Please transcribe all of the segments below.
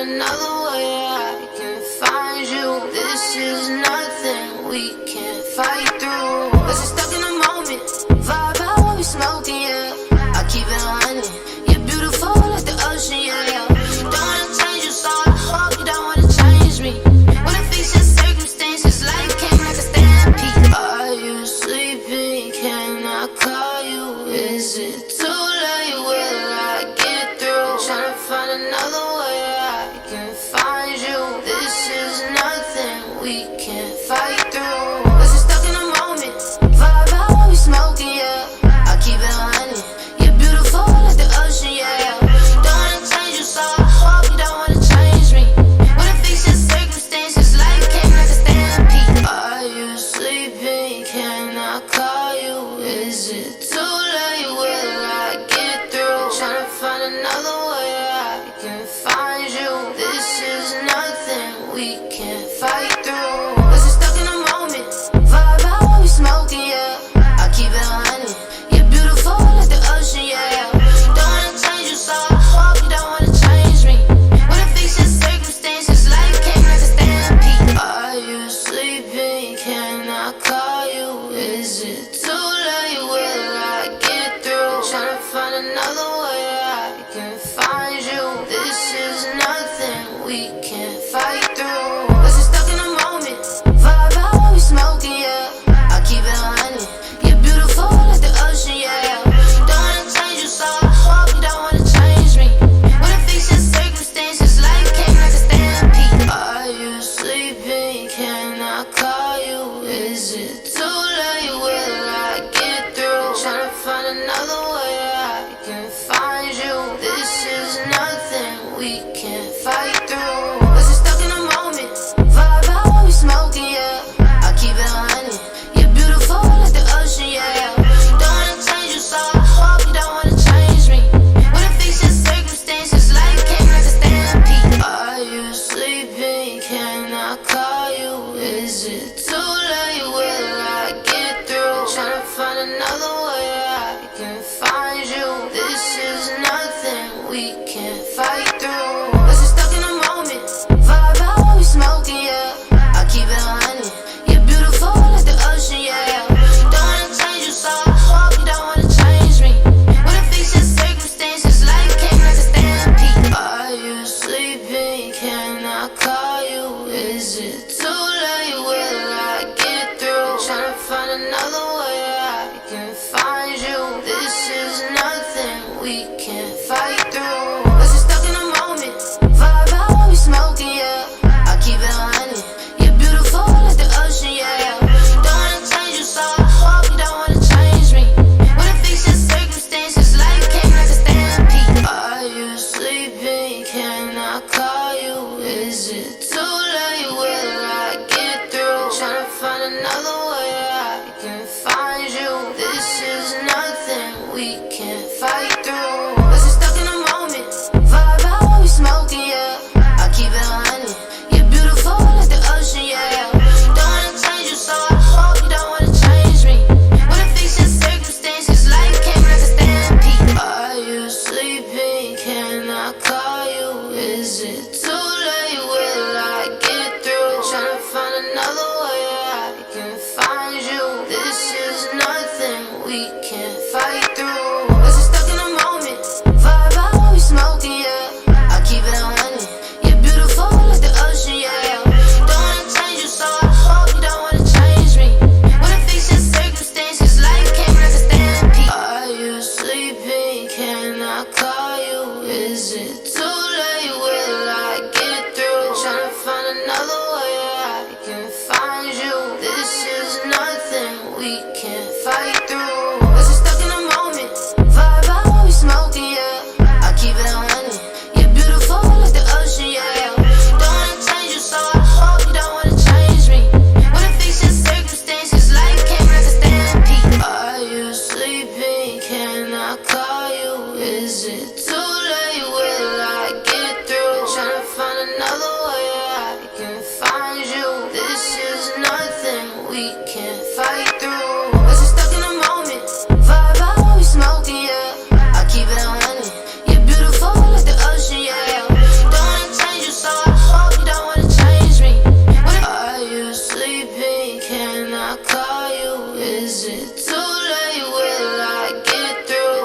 another way I can find you. This is nothing we can't fight through. Cause we're stuck in the moment, vibe out while we smoking, yeah. I keep it 100, you're beautiful like the ocean, yeah. Don't wanna change you, so I hope you don't wanna change me. Wanna fix your circumstances, life came like a stampede. Are you sleeping? Can I call you? Is it too late? Will I get through? Tryna find another way I can find you. This is nothing we can't fight through. Cause we're stuck in the moment, vibe out while we smoking, yeah. I keep it 100, you're beautiful like the ocean, yeah. Don't wanna change you, so I hope you don't wanna change me. Wanna fix your circumstances, life came like a stampede. Are you sleeping? Can I call you? Is it too late? Will I get through? Tryna find another way I can find you. This is nothing we can't fight through. Cause we're stuck in the moment, vibe out while we smoking, yeah. I keep it 100, you're beautiful like the ocean, yeah. Don't wanna change you, so I hope you don't wanna change me. Wanna fix your circumstances, life came like a stampede. Are you sleeping? Can I call you? Is it too late? Will I get through? Tryna find another way I can find you. This is nothing we can't fight through. Cause we're stuck in the moment, vibe out while we smoking, yeah. I keep it 100, you're beautiful like the ocean, yeah. Don't wanna change you, so I hope you don't wanna change me. Wanna fix your circumstances, life came like a stampede. Are you sleeping? Can I call you? Is it too late? Will I get through? Tryna find another way I can find you. This is nothing we can't fight through. Cause we're stuck in the moment, vibe out while we smoking, yeah. I keep it 100, you're beautiful like the ocean, yeah. Don't wanna change you, so I hope you don't wanna change me. Wanna fix your circumstances, life came like a stampede. Are you sleeping? Can I call you? Is it too late? Will I get through? Tryna find another way I can find you. This is nothing we can't fight through. Cause we're stuck in the moment, vibe out while we smoking, yeah. I keep it 100, you're beautiful like the ocean, yeah. Don't wanna change you, so I hope you don't wanna change me. Wanna fix your circumstances, life came like a stampede. Are you sleeping? Can I call you? Is it too late? Will I get through? Tryna find another way I can find you. This is nothing we can't fight through. Cause we're stuck in the moment, vibe out while we smoking, yeah. I keep it 100, you're beautiful like the ocean, yeah. Don't wanna change you, so I hope you don't wanna change me. Wanna fix your circumstances, life came like a stampede. Are you sleeping? Can I call you? Is it too late? Will I get through? Tryna find another way I can find you. This is nothing we can't fight through. Cause we're stuck in the moment, vibe out while we smoking, yeah. I keep it 100, you're beautiful like the ocean, yeah. Don't wanna change you, so I hope you don't wanna change me. Wanna fix your circumstances, life came like a stampede. Are you sleeping? Can I call you? Is it too late? Will I get through? Tryna find another way I can find you. This is nothing we can't fight through. Cause we're stuck in the moment, vibe out while we smoking, yeah. I keep it 100, you're beautiful like the ocean, yeah. Don't wanna change you, so I hope you don't wanna change me. Wanna fix your circumstances, life came like a stampede. Are you sleeping? Can I call you? Is it too late? Will I get through? Tryna find another way I can find you. This is nothing we can't fight through. Cause we're stuck in the moment, vibe out while we smoking, yeah. I keep it 100, you're beautiful like the ocean, yeah. Don't wanna change you, so I hope you don't wanna change me. Wanna fix your circumstances, life came like a stampede. Are you sleeping? Can I call you? Is it too late? Will I get through? Tryna find another way I can find you. This is nothing we can't fight through. Cause we're stuck in the moment, vibe out while we smoking, yeah. I keep it 100, you're beautiful like the ocean, yeah. Don't wanna change you,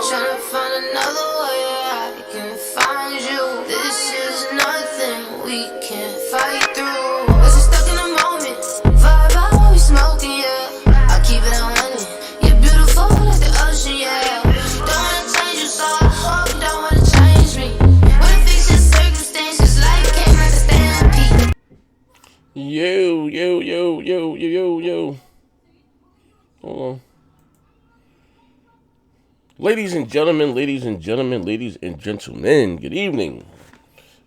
Tryna find another way I can find you. This is nothing we can't fight through. Cause we're stuck in the moment. Vibe out while we smoking, yeah. I keep it 100. You're beautiful like the ocean, yeah. Don't wanna change you, so I hope you don't wanna change me. Wanna fix your circumstances, life came like a stampede. Yo. Hold on. Ladies and gentlemen, good evening,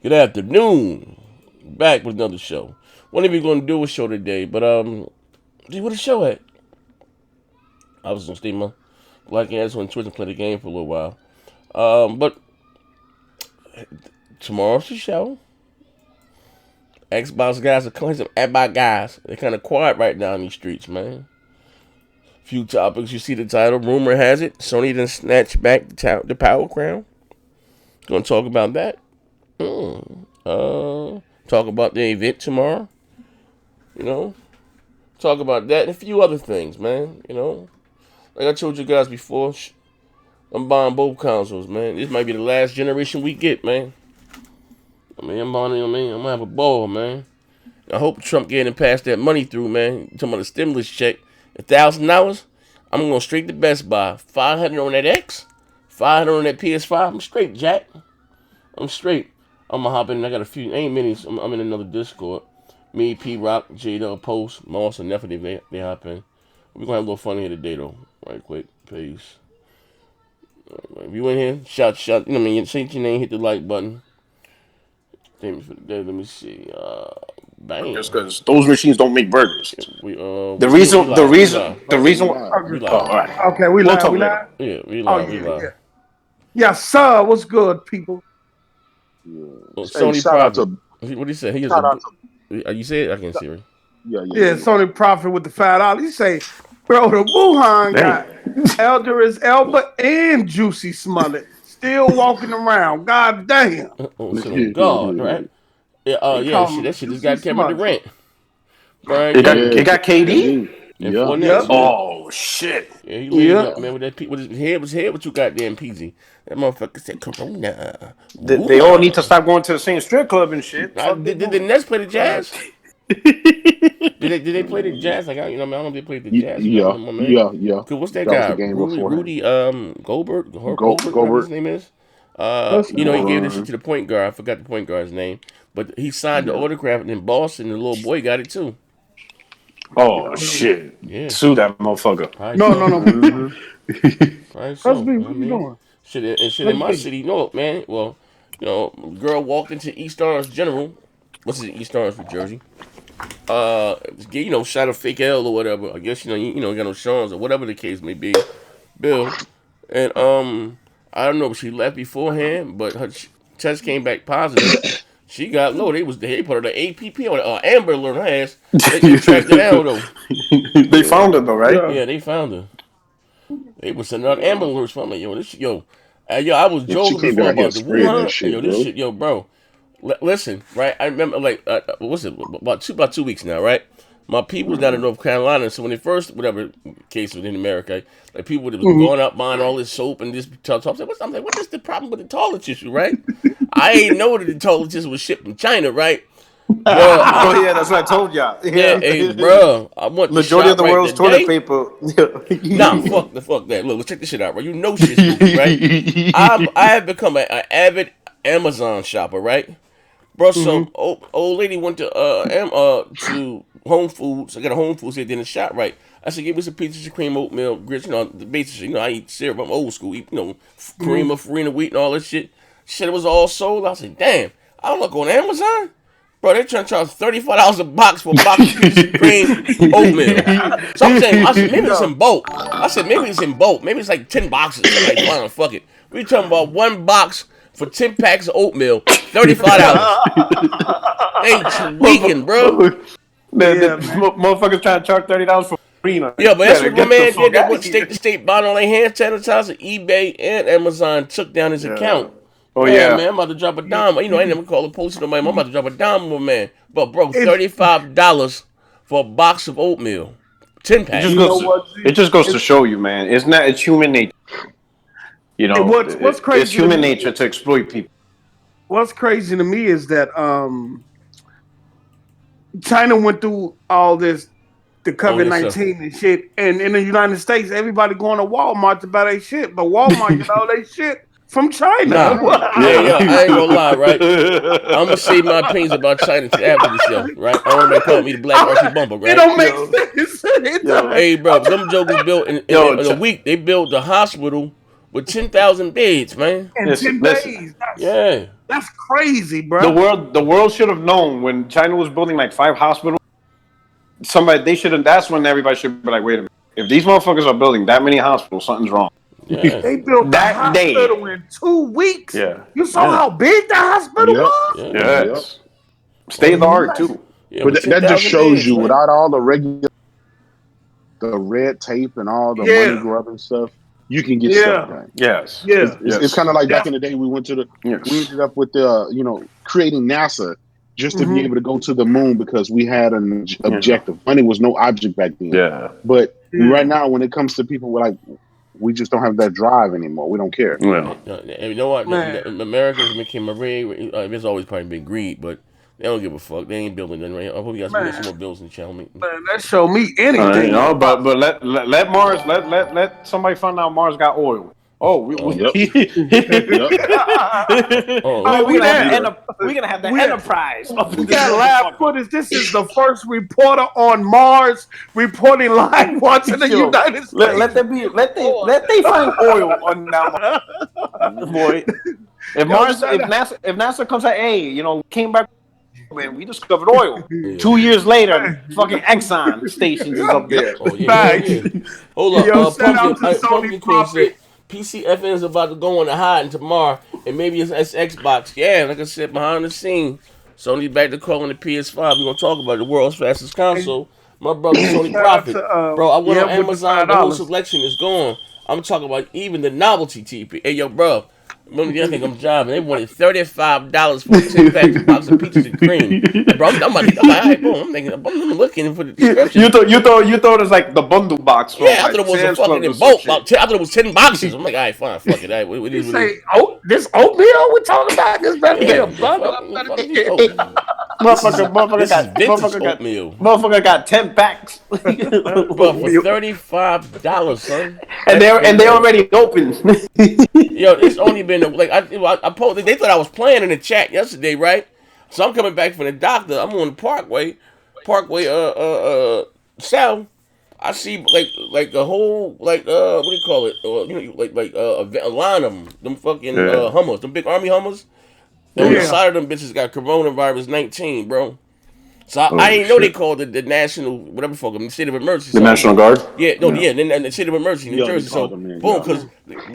good afternoon. Back with another show. When are we going to do a show today? But, see, where the show at? I was going to stay my black ass on Twitch and play the game for a little while. But tomorrow's the show. Xbox guys are calling some Xbox guys. They're kind of quiet right now in these streets, man. Few topics. You see the title. Rumor has it Sony done snatched back the Power Crown. Gonna talk about that. Talk about the event tomorrow. You know, talk about that and a few other things, man. You know, like I told you guys before, I'm buying both consoles, man. This might be the last generation we get, man. I'm gonna have a ball, man. I hope Trump getting past that money through, man. Talking about the stimulus check. $1,000, I'm going straight to Best Buy. $500 on that X, $500 on that PS5. I'm straight, Jack. I'm straight. I'm going to hop in. I got a few, ain't many. I'm in another Discord. Me, P-Rock, J-Dub, Post, Moss, and Nephi, they hop in. We're going to have a little fun here today, though. Right quick. Peace. If you in here, shout. You know what I mean? Say your name, hit the like button. Thank me for the day. Let me see. Bang. Just because those machines don't make burgers. The reason. All right. Okay, we live. Yeah, we live. Yeah, sir. What's good, people? Sony Prophet. What did he say? You say it? I can't see it. Yeah. Sony Prophet with the $5. He say, bro, the Wuhan got Eldris Elba and Juicy Smollett still walking around. God damn. God, right? That shit just got Kevin Durant. It got KD? Yeah. Oh, shit. Yeah, he laid up, man, with his head with you goddamn peasy. That motherfucker said, Corona. They all need to stop going to the same strip club and shit. Did the Nets play the Jazz? Did they play the Jazz? Like, I don't know if they played the Jazz. Yeah. Cause what's that guy? Rudy Gobert? Whatever his name is. He gave this shit to the point guard. I forgot the point guard's name. But he signed the autograph and in Boston, the little boy got it too. Oh, shit. Yeah. Sue that motherfucker. No. Right, so, what you doing? Shit in my city, no, man. Well, girl walked into East Orange General. What's it, East Orange, New Jersey? Shot a fake L or whatever. I guess, got no Sean's or whatever the case may be. Bill. And, I don't know if she left beforehand, but her test came back positive. She got low. They put her the APP on Amber Alert her ass. They tracked her down though. They found her though, right? Yeah, they found her. They was sending out Amber Alerts from me. I was joking before about the Wuhan shit. This shit, bro. Listen, right? I remember what's it? About 2 weeks now, right? My people was down in North Carolina, so when they first, whatever case was in America, like people that was going out buying all this soap and this top. I'm like, what is the problem with the toilet tissue, right? I ain't know that the toilet tissue was shipped from China, right? Bro, that's what I told y'all. Yeah, hey, bro, I want majority of the world's toilet paper. Nah, fuck that. Look, let's check this shit out, right? You know shit's stupid, right? I have become an avid Amazon shopper, right? Bro, some old lady went to Home Foods. I got a Home Foods here in the shop, right? I said, give me some pieces of cream, oatmeal, grits, the basics. I eat syrup. I'm old school. Eat, cream of farina, wheat, and all that shit. Shit, it was all sold. I said, damn, I look on Amazon. Bro, they trying to charge $35 a box for a box of pieces of cream, oatmeal. So I'm saying, maybe it's in bulk. Maybe it's like 10 boxes. I'm like, fine, fuck it. We talking about one box for 10 packs of oatmeal, $35. Ain't tweaking, bro. Motherfuckers trying to charge $30 for farina. Yeah, but that's what my man did. That went state to state, buying all their hand sanitizer. eBay and Amazon took down his account. Oh, yeah. Man, I'm about to drop a dime. I ain't never call the police on my man. I'm about to drop a dime on my man. But, bro, $35 for a box of oatmeal. 10 packs. It just goes to show you, man. It's human nature. You know, what's crazy? It's human nature to exploit people. What's crazy to me is that China went through all this, the COVID-19 and shit, and in the United States, everybody going to Walmart to buy their shit, but Walmart get all their shit from China. Hey, yo, I ain't gonna lie, right? I'm gonna save my opinions about China to after the show, right? I want to call me the Black Archie Bumper, right? It don't make sense. Hey, bro, some jokers built in a week. They built a hospital with 10,000 beds, man. In 10 days. That's crazy, bro. The world should have known when China was building like 5 hospitals. That's when everybody should be like, wait a minute. If these motherfuckers are building that many hospitals, something's wrong. Yeah. They built that hospital in 2 weeks. Yeah. You saw how big the hospital was? Yes. State of the art too. Yeah, but that just shows you, without all the red tape and all the money grubbing stuff, you can get stuff done. Yes. It's kind of like back in the day we ended up with creating NASA just to be able to go to the moon because we had an objective. Money was no object back then. Yeah. But right now, when it comes to people, we just don't have that drive anymore. We don't care. Well, you know what? Americans became a rig. It's always probably been greed, but they don't give a fuck. They ain't building nothing right. I hope you guys get some more bills in the channel. Man, that show me anything. But let Mars let somebody find out Mars got oil. Oh, we're gonna have the Enterprise. We got live footage. This is the first reporter on Mars reporting live watching the United States. Let they find oil on that boy. If NASA comes out, hey, came back. Man, we discovered oil. 2 years later, fucking Exxon stations is up there. Oh, yeah. Hold up. Pumpkin Queen said PCFN is about to go on the hiding tomorrow, and maybe it's Xbox. Yeah, like I said, behind the scenes, Sony back to calling the PS5. We're going to talk about the world's fastest console. My brother, Sony Profit. Bro, I went on Amazon. The whole selection is gone. I'm talking about even the novelty TP. Hey, yo, bro. I think I'm driving. They wanted $35 for a 10-pack box of peaches and cream. Bro, I'm looking for the description. You thought it was like the bundle box. Yeah, I thought it was a fucking in bulk. I thought it was 10 boxes. I'm like, all right, fine, fuck it. All right, this oatmeal we talking about? This better be a bundle. Motherfucker got 10 packs. Bro, for $35, son. And they already open. Yo, it's only been I posted. They thought I was playing in the chat yesterday, right? So I'm coming back from the doctor. I'm on the Parkway, South. I see like a whole what do you call it? A line of them fucking Hummers, them big army Hummers. And on the side of them bitches got coronavirus 19, bro. So I didn't know they called it the national, whatever fuck them, the state of emergency. The National Guard? The state of emergency in New Jersey. So, boom, because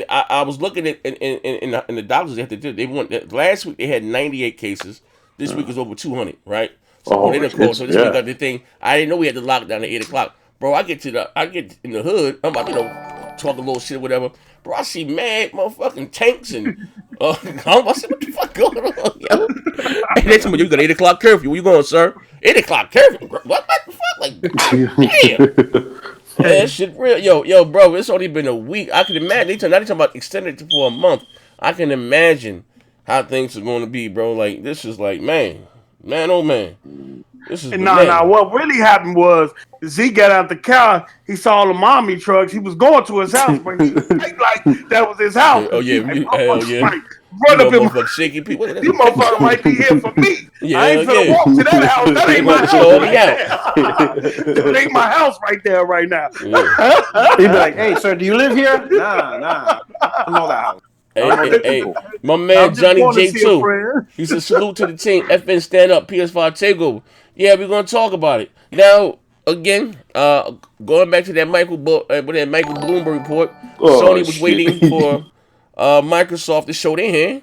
I was looking at in the doctors they want last week they had 98 cases. This week is over 200, right? So they didn't call. So this week got the thing. I didn't know we had the lockdown at 8 o'clock. Bro, I get in the hood. I'm about talk a little shit or whatever. Bro, I see mad motherfucking tanks and I said, what the fuck going on, yo? And they told me, you got 8 o'clock curfew. Where you going, sir? 8 o'clock curfew? What the fuck? Like, damn. That shit real. Yo, bro, it's only been a week. I can imagine. They're talking about extending it for a month. I can imagine how things are going to be, bro. Like, this is like, man, oh man. This is no. What really happened was Z got out the car. He saw the mommy trucks. He was going to his house, but he was like that was his house. Oh yeah, hell yeah. Run up in my shaky people. These motherfuckers might be here for me. Yeah, I ain't finna walk to that house. That ain't my house. That ain't my house right there, right now. Yeah. He'd be like, "Hey, sir, do you live here?" Nah. I know that house. Hey, my man Johnny J2. He said, salute to the team. FN stand up, PS5 takeover. Yeah, we're gonna talk about it. Now, again, going back to that Michael Bloomberg report, Sony was waiting for Microsoft to show their hand.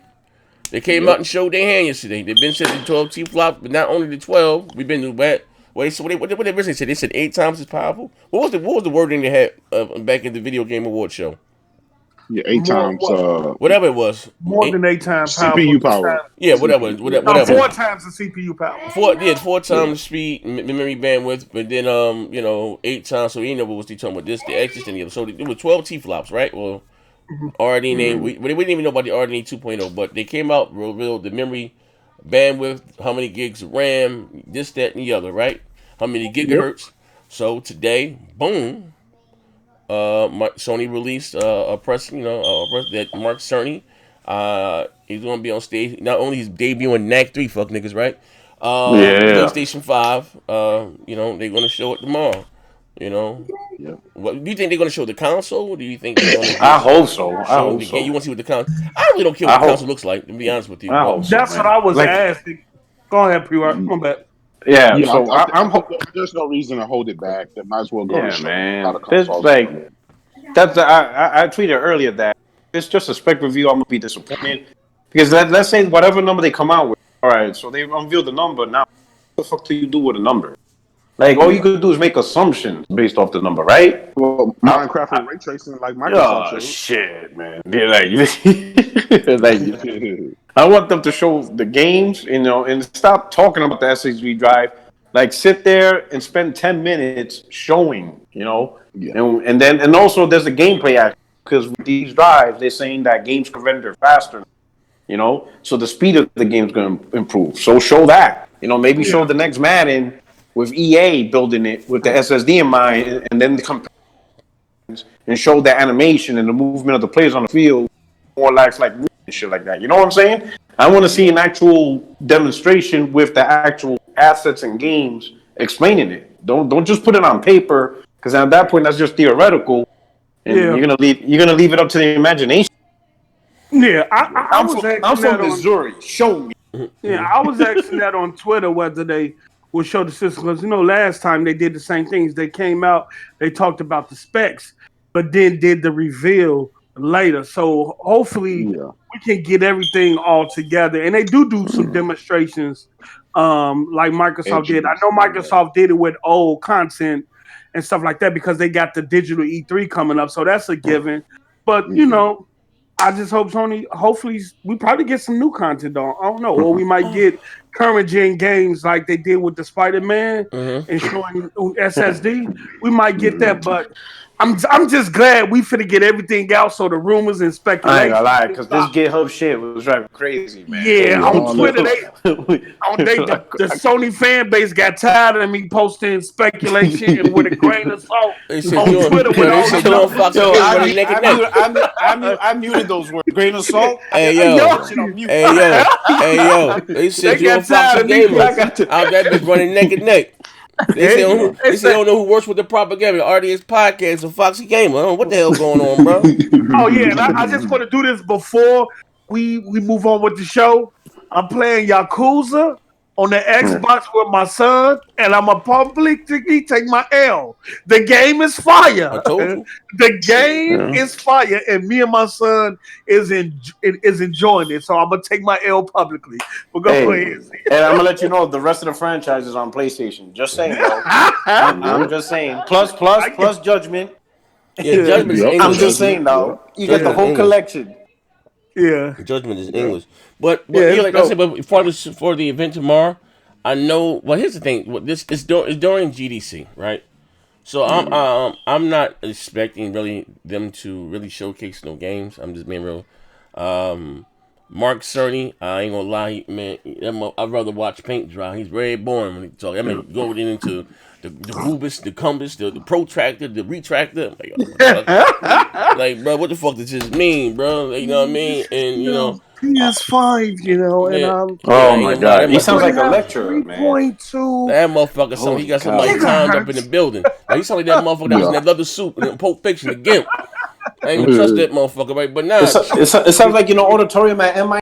They came out and showed their hand yesterday. They've been saying the 12 T-flop, but not only the 12. We've been doing that. What they originally said? They said 8 times as powerful. What was the wording they had back in the video game award show? Yeah, 8 times. Whatever it was. More than 8 times CPU power. Yeah, whatever. 4 times the CPU power. 4 times speed, memory bandwidth, but then 8 times. So you know what was he talking about? This, the X, and the other. So it was 12 T-flops, right? Well, RDNA. We didn't even know about the RDNA 2.0, but they came out real the memory bandwidth, how many gigs of RAM, this, that, and the other, right? How many gigahertz? So today, boom, Sony released a press, that Mark Cerny. He's gonna be on stage. Not only he's debuting NAC 3, fuck niggas, right? PlayStation 5. They're gonna show it tomorrow. What do you think they're gonna show the console? Or do you think they're gonna? I hope so. I Show hope the so. game? You want to see what the console? I really don't care what the console looks like. To be honest with you, I hope so, That's man. what I was Like- asking. Go ahead, P-Rock. My bad. Yeah, Yeah, so I'm hoping. there's no reason to hold it back. They might as well go. Yeah, and show man. how the It's consoles like come in. that's I tweeted earlier that it's just a spec review. I'm gonna be disappointed because let's say whatever number they come out with. All right, so they unveiled the number. Now, what the fuck do you do with a number? Like all you could do is make assumptions based off the number, right? Well, Minecraft and ray tracing, like Microsoft Oh showed. shit, man! Yeah, like I want them to show the games, and stop talking about the SSD drive. Like sit there and spend 10 minutes showing, Yeah. and also there's a gameplay aspect because with these drives they're saying that games can render faster, so the speed of the game's going to improve. So show that, maybe show the next Madden with EA building it with the SSD in mind, and then the comparisons and show the animation and the movement of the players on the field, more like movement and shit like that. You know what I'm saying? I want to see an actual demonstration with the actual assets and games explaining it. Don't just put it on paper, because at that point that's just theoretical, and you're gonna leave it up to the imagination. Yeah, I'm from Missouri. Show me. Yeah, I was asking that on Twitter whether they would show the system, because last time they did the same things. They came out, they talked about the specs, but then did the reveal later. So hopefully we can get everything all together. And they do some demonstrations, like Microsoft did. I know Microsoft did it with old content and stuff like that because they got the digital E3 coming up. So that's a given. But I just hope Sony, hopefully, we probably get some new content on. I don't know. Or we might get current gen games like they did with the Spider-Man and showing SSD. We might get that, but I'm just glad we finna get everything out so the rumors and speculation. I ain't gonna lie, because this GitHub shit was driving crazy, man. Yeah, on Twitter, the Sony fan base got tired of me posting speculation and with a grain of salt on Twitter. I muted those words. Grain of salt. Hey yo. They said you on Foxy Gamer. Out that bitch running neck and neck. They say don't know who works with the propaganda. RDS podcast or Foxy Gamer. I don't know what the hell going on, bro. Oh yeah, and I just want to do this before we move on with the show. I'm playing Yakuza on the Xbox with my son, and I'm a publicly take my L. The game is fire. I told you. The game is fire, and me and my son is enjoying it. So I'm gonna take my L publicly. We'll go ahead. And I'm gonna let you know the rest of the franchise is on PlayStation. Just saying, bro. I'm just saying. Plus Judgment. Yeah, Judgment is English. I'm just saying, though. You get the whole collection. Yeah, Judgment is English, but like I said, but for the event tomorrow, I know. Well, here's the thing: this is during GDC, right? So I'm not expecting really them to really showcase no games. I'm just being real. Mark Cerny, I ain't gonna lie, man. I'd rather watch paint dry. He's very boring when he talk. I mean, going into the rubus, the compass, the protractor, the retractor. Like, bro, what the fuck does this mean, bro? You know what I mean? And PS5, and oh my god, he sounds like a lecturer, man. 3.2. That motherfucker, he got somebody timed up in the building. Like, he sound like that motherfucker that was in that leather suit in Pulp Fiction, the Gimp. I ain't even trust that motherfucker, right? But now it sounds like auditorium at MIT.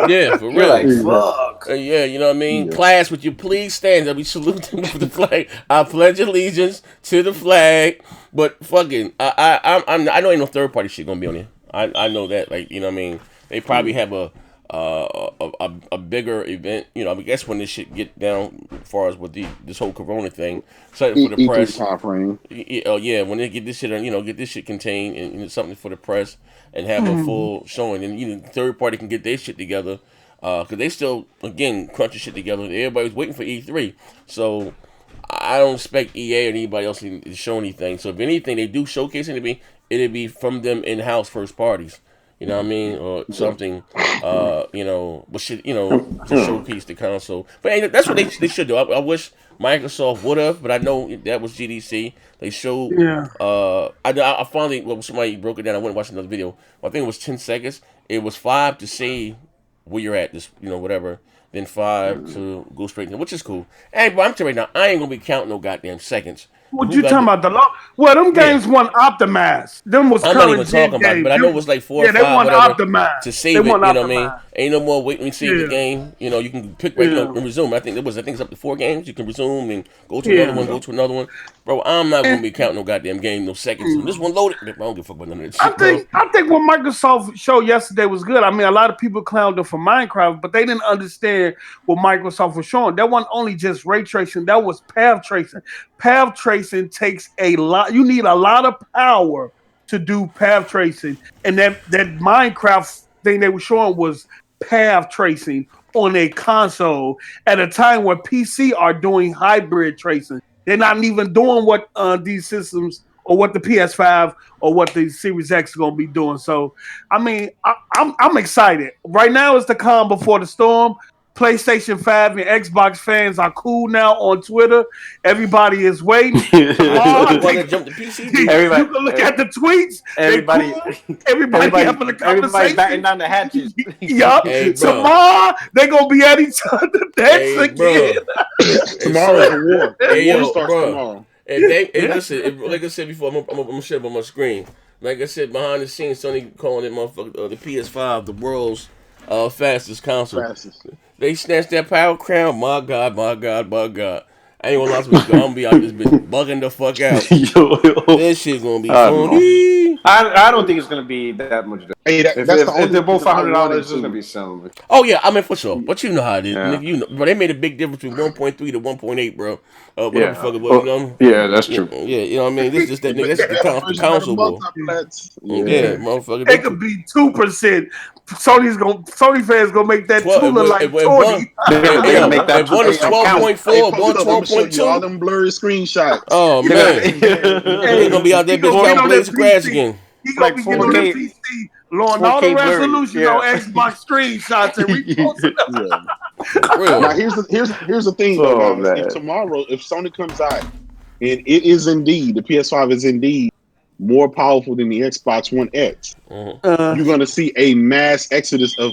Yeah, for real. Like, fuck. Yeah, you know what I mean? Yeah. Class, would you please stand up? We salute them for the flag. I pledge allegiance to the flag. But fucking, I know ain't no third party shit gonna be on here. I know that, like, you know what I mean? They probably have a bigger event. I guess when this shit get down as far as with this whole Corona thing, something for the press. When they get this shit, get this shit contained and something for the press and have a full showing, and third party can get their shit together, because they still crunching shit together. Everybody's waiting for E3, so I don't expect EA or anybody else to show anything. So if anything, they do showcase anything, it'd be from them in-house first parties. You know what I mean, or something. You know, but should to showcase the console. But hey, that's what they should do. I wish Microsoft would have, but I know that was GDC. They showed. Yeah. I finally, well, somebody broke it down. I went and watched another video. I think it was 10 seconds. It was 5 to say where you're at, this, whatever. Then 5 to go straight in, which is cool. Hey, but I'm telling you right now, I ain't gonna be counting no goddamn seconds. What you talking about? Well, them games weren't optimized. Them was I'm not even talking about it, but I know it was like 4 or 5 they weren't whatever, optimized. to save it. You know what I mean? Ain't no more waiting to save the game. You know, you can pick and resume. I think it's up to 4 games. You can resume and go to another one, go to another one. Bro, I'm not gonna be counting no goddamn game, no seconds. This one loaded. I don't give a fuck about none of that shit. I think what Microsoft showed yesterday was good. I mean, a lot of people clowned them for Minecraft, but they didn't understand what Microsoft was showing. That wasn't only just ray tracing, that was path tracing. Path tracing takes a lot. You need a lot of power to do path tracing. And that Minecraft thing they were showing was path tracing on a console at a time where PC are doing hybrid tracing. They're not even doing what these systems or what the PS5 or what the Series X is going to be doing. So, I mean, I'm excited. Right now is the calm before the storm. PlayStation 5 and Xbox fans are cool now on Twitter. Everybody is waiting. You can look at the tweets. Everybody having a conversation. Everybody batting down the hatches. Yup. Hey, tomorrow they gonna be at each other next again. Tomorrow's a war. Hey, War starts tomorrow. Listen, like I said before, I'm gonna share it on my screen. Like I said, behind the scenes, Sony calling it motherfucker the PS5 the world's fastest console. They snatched that power crown. My God. I ain't gonna lie to you. I'm gonna be out this bitch bugging the fuck out. This shit gonna be funny. I don't think it's gonna be that much. Hey, if they're both $100, it's gonna be selling. Oh yeah, I mean for sure. But you know how it is. Yeah. Nigga, bro, they made a big difference between 1.3 to 1.8, bro. Whatever the fuck it was, you know? Yeah, that's true. Yeah, you know what I mean? This is just that nigga. That's the console, bro. Yeah, motherfucker. They could be 2%. Sony fans gonna make that 2 look like 20. They're gonna make that one is 12.4, one 12.2. All them blurry screenshots. Oh man, they're gonna be out there bitch counting blades of grass again. He gonna be getting on the PC, lowering all the resolution on Xbox screenshots and reposting them. Now here's the thing though, guys. If Sony comes out and it is indeed the PS5 is indeed more powerful than the Xbox One X, you're gonna see a mass exodus of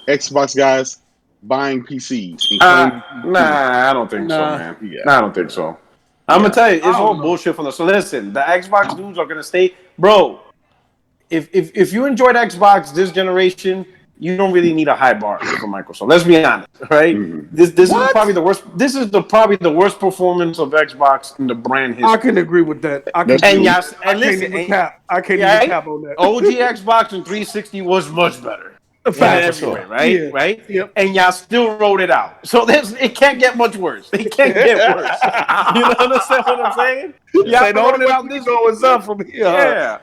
Xbox guys buying PCs. I don't think so, man. Nah, I don't think so. I'm gonna tell you, it's all bullshit from the. So listen, the Xbox dudes are gonna stay, bro. If you enjoyed Xbox this generation, you don't really need a high bar for Microsoft. Let's be honest, right? Mm-hmm. This is probably the worst. This is probably the worst performance of Xbox in the brand history. I can agree with that. I can't even cap on that. OG Xbox and 360 was much better. Everywhere, right? Yeah. Right? Yep. And y'all still wrote it out. So it can't get much worse. It can't get worse. You understand what I'm saying? Y'all wrote it out. This goes up from here. Yeah.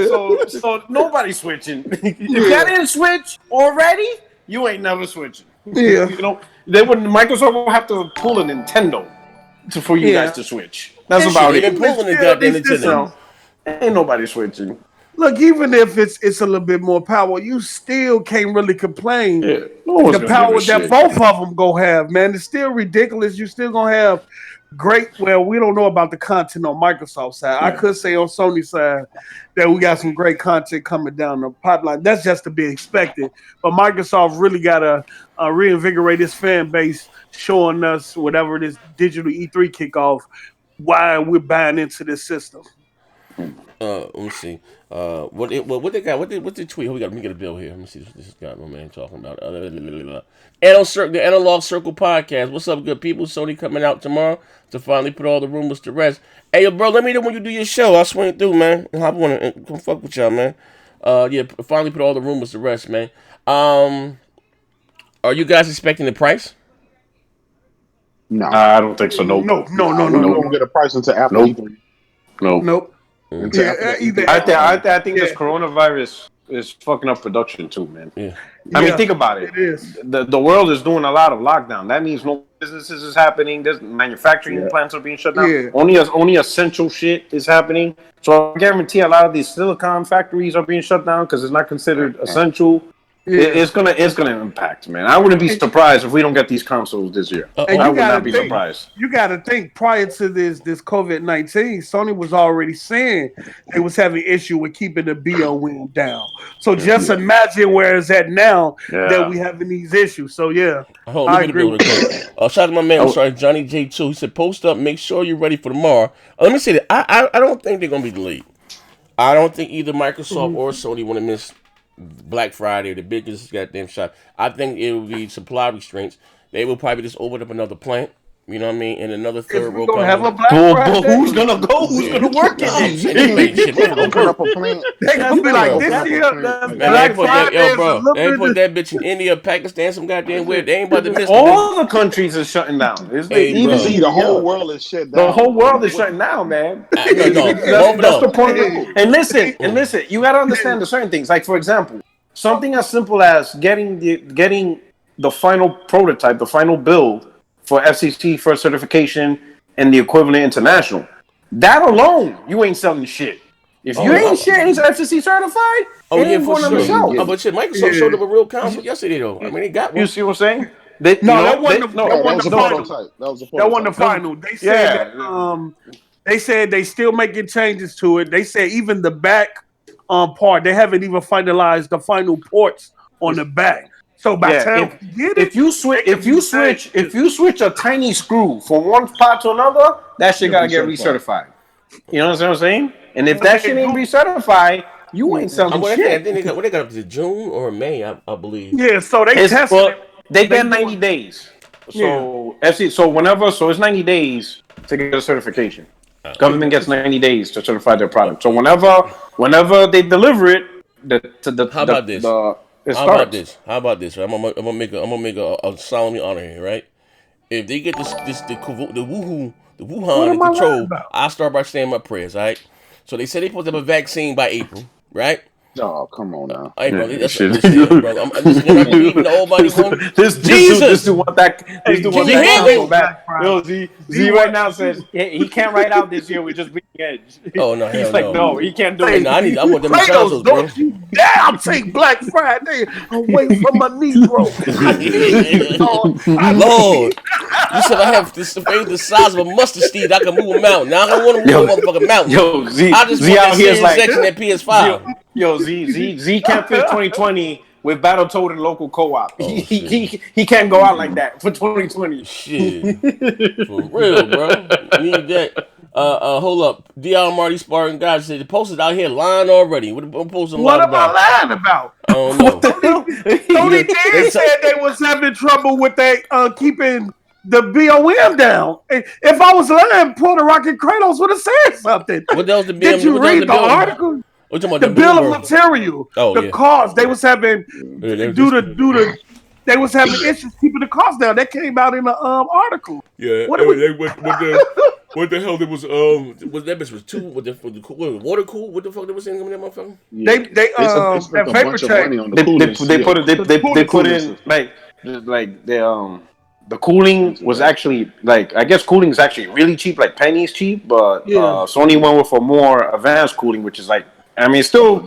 So nobody's switching. If y'all didn't switch already, you ain't never switching. Yeah. Microsoft will have to pull a Nintendo for you guys to switch. That's about it. Nintendo. Ain't nobody switching. Look, even if it's a little bit more power, you still can't really complain. Yeah. The power that both of them gonna have, man, it's still ridiculous. You still gonna have great. Well, we don't know about the content on Microsoft's side. Yeah. I could say on Sony's side that we got some great content coming down the pipeline. That's just to be expected. But Microsoft really gotta reinvigorate its fan base, showing us whatever this digital E3 kickoff why we're buying into this system. Let me see. What they got? What the tweet? Let me get a bill here. Let me see what this guy, my man, talking about. The Analog Circle podcast. What's up, good people? Sony coming out tomorrow to finally put all the rumors to rest. Hey, yo, bro, let me know when you do your show. I'll swing through, man. I want to come fuck with y'all, man. Finally put all the rumors to rest, man. Are you guys expecting the price? No, I don't think so. No. We don't get a price until after E3. Nope. I think this coronavirus is fucking up production too, man. Yeah. I mean, think about it. It is. The world is doing a lot of lockdown. That means no businesses is happening. There's manufacturing plants are being shut down. Yeah. Only essential shit is happening. So I guarantee a lot of these silicon factories are being shut down because it's not considered essential. Yeah. It's gonna impact, man. I wouldn't be surprised if we don't get these consoles this year. I would not be surprised. You got to think prior to this COVID-19, Sony was already saying they was having issue with keeping the BOM down. So just imagine where it's at now that we having these issues. So I agree with that. Shout out to my man, Johnny J2. He said, post up, make sure you're ready for tomorrow. Let me say that I don't think they're gonna be delayed. I don't think either Microsoft or Sony want to miss Black Friday, the biggest goddamn shot. I think it will be supply restraints. They will probably just open up another plant. You know what I mean? In another third world country. Have a Black Friday. But who's gonna go? Who's gonna work it? Open up a plant. They gonna be like this year. Black Friday, they put that bitch in India, Pakistan, some goddamn weird. They ain't about to miss. All the countries are shutting down. The whole world is shut down. The whole world is shutting down, man. That's the point. And listen. You gotta understand the certain things. Like for example, something as simple as getting the final prototype, the final build for FCC for certification and the equivalent international. That alone, you ain't selling shit. If you ain't FCC certified, it ain't going on the shelf. But shit, Microsoft showed up a real console yesterday, though. I mean, they got one. You see what I'm saying? That wasn't the final. They said they said they still making changes to it. They said even the back part, they haven't even finalized the final ports on the back. So by the time if you switch a tiny screw from one part to another, that shit gotta get recertified. You know what I'm saying? And if that shit ain't recertified, you ain't selling shit. I think they got up to June or May, I believe. Yeah, so they tested. They get 90 days. So it's 90 days to get a certification. Government gets 90 days to certify their product. So whenever they deliver it, How about this? How about this? Right? I'm gonna make a solemnly honor here, right? If they get the Wuhan in control, I'll start by saying my prayers, all right? So they said they supposed to have a vaccine by April, right? Oh, come on now. Hey, bro, that's bro. I'm even the old money. This dude want that. This dude want that console back. Yo, Z right now says he can't write out this year with just being edge. Oh no, he's like no, he can't do it. No, I want them consoles, bro. I'll take Black Friday away from my Negro. Lord, you said I have this the size of a mustard seed. I can move a mountain. Now I don't want to move a motherfucking mountain. Yo, Z I just want that section at PS5. Yo, Z can't fit 2020 with Battletoad and local co-op. Oh, he can't go out like that for 2020. Shit, for real, bro. Need that. Hold up. DR Marty Spartan guys said the posters out here lying already. What am I lying about? I don't know. Tony D said they was having trouble with that keeping the BOM down. If I was lying, Puerto Rican Kratos would have said something. What else the BOM? Did you read the article? The bill of material, cost they was having they was having issues keeping the cost down. That came out in the article. Yeah, what the hell? There was that bitch was two. What the water cool? What the fuck they was saying in that motherfucker? Yeah. They vapor check. They put in like the cooling was actually I guess cooling is actually really cheap, like pennies cheap, but Sony went with a more advanced cooling, which is it's still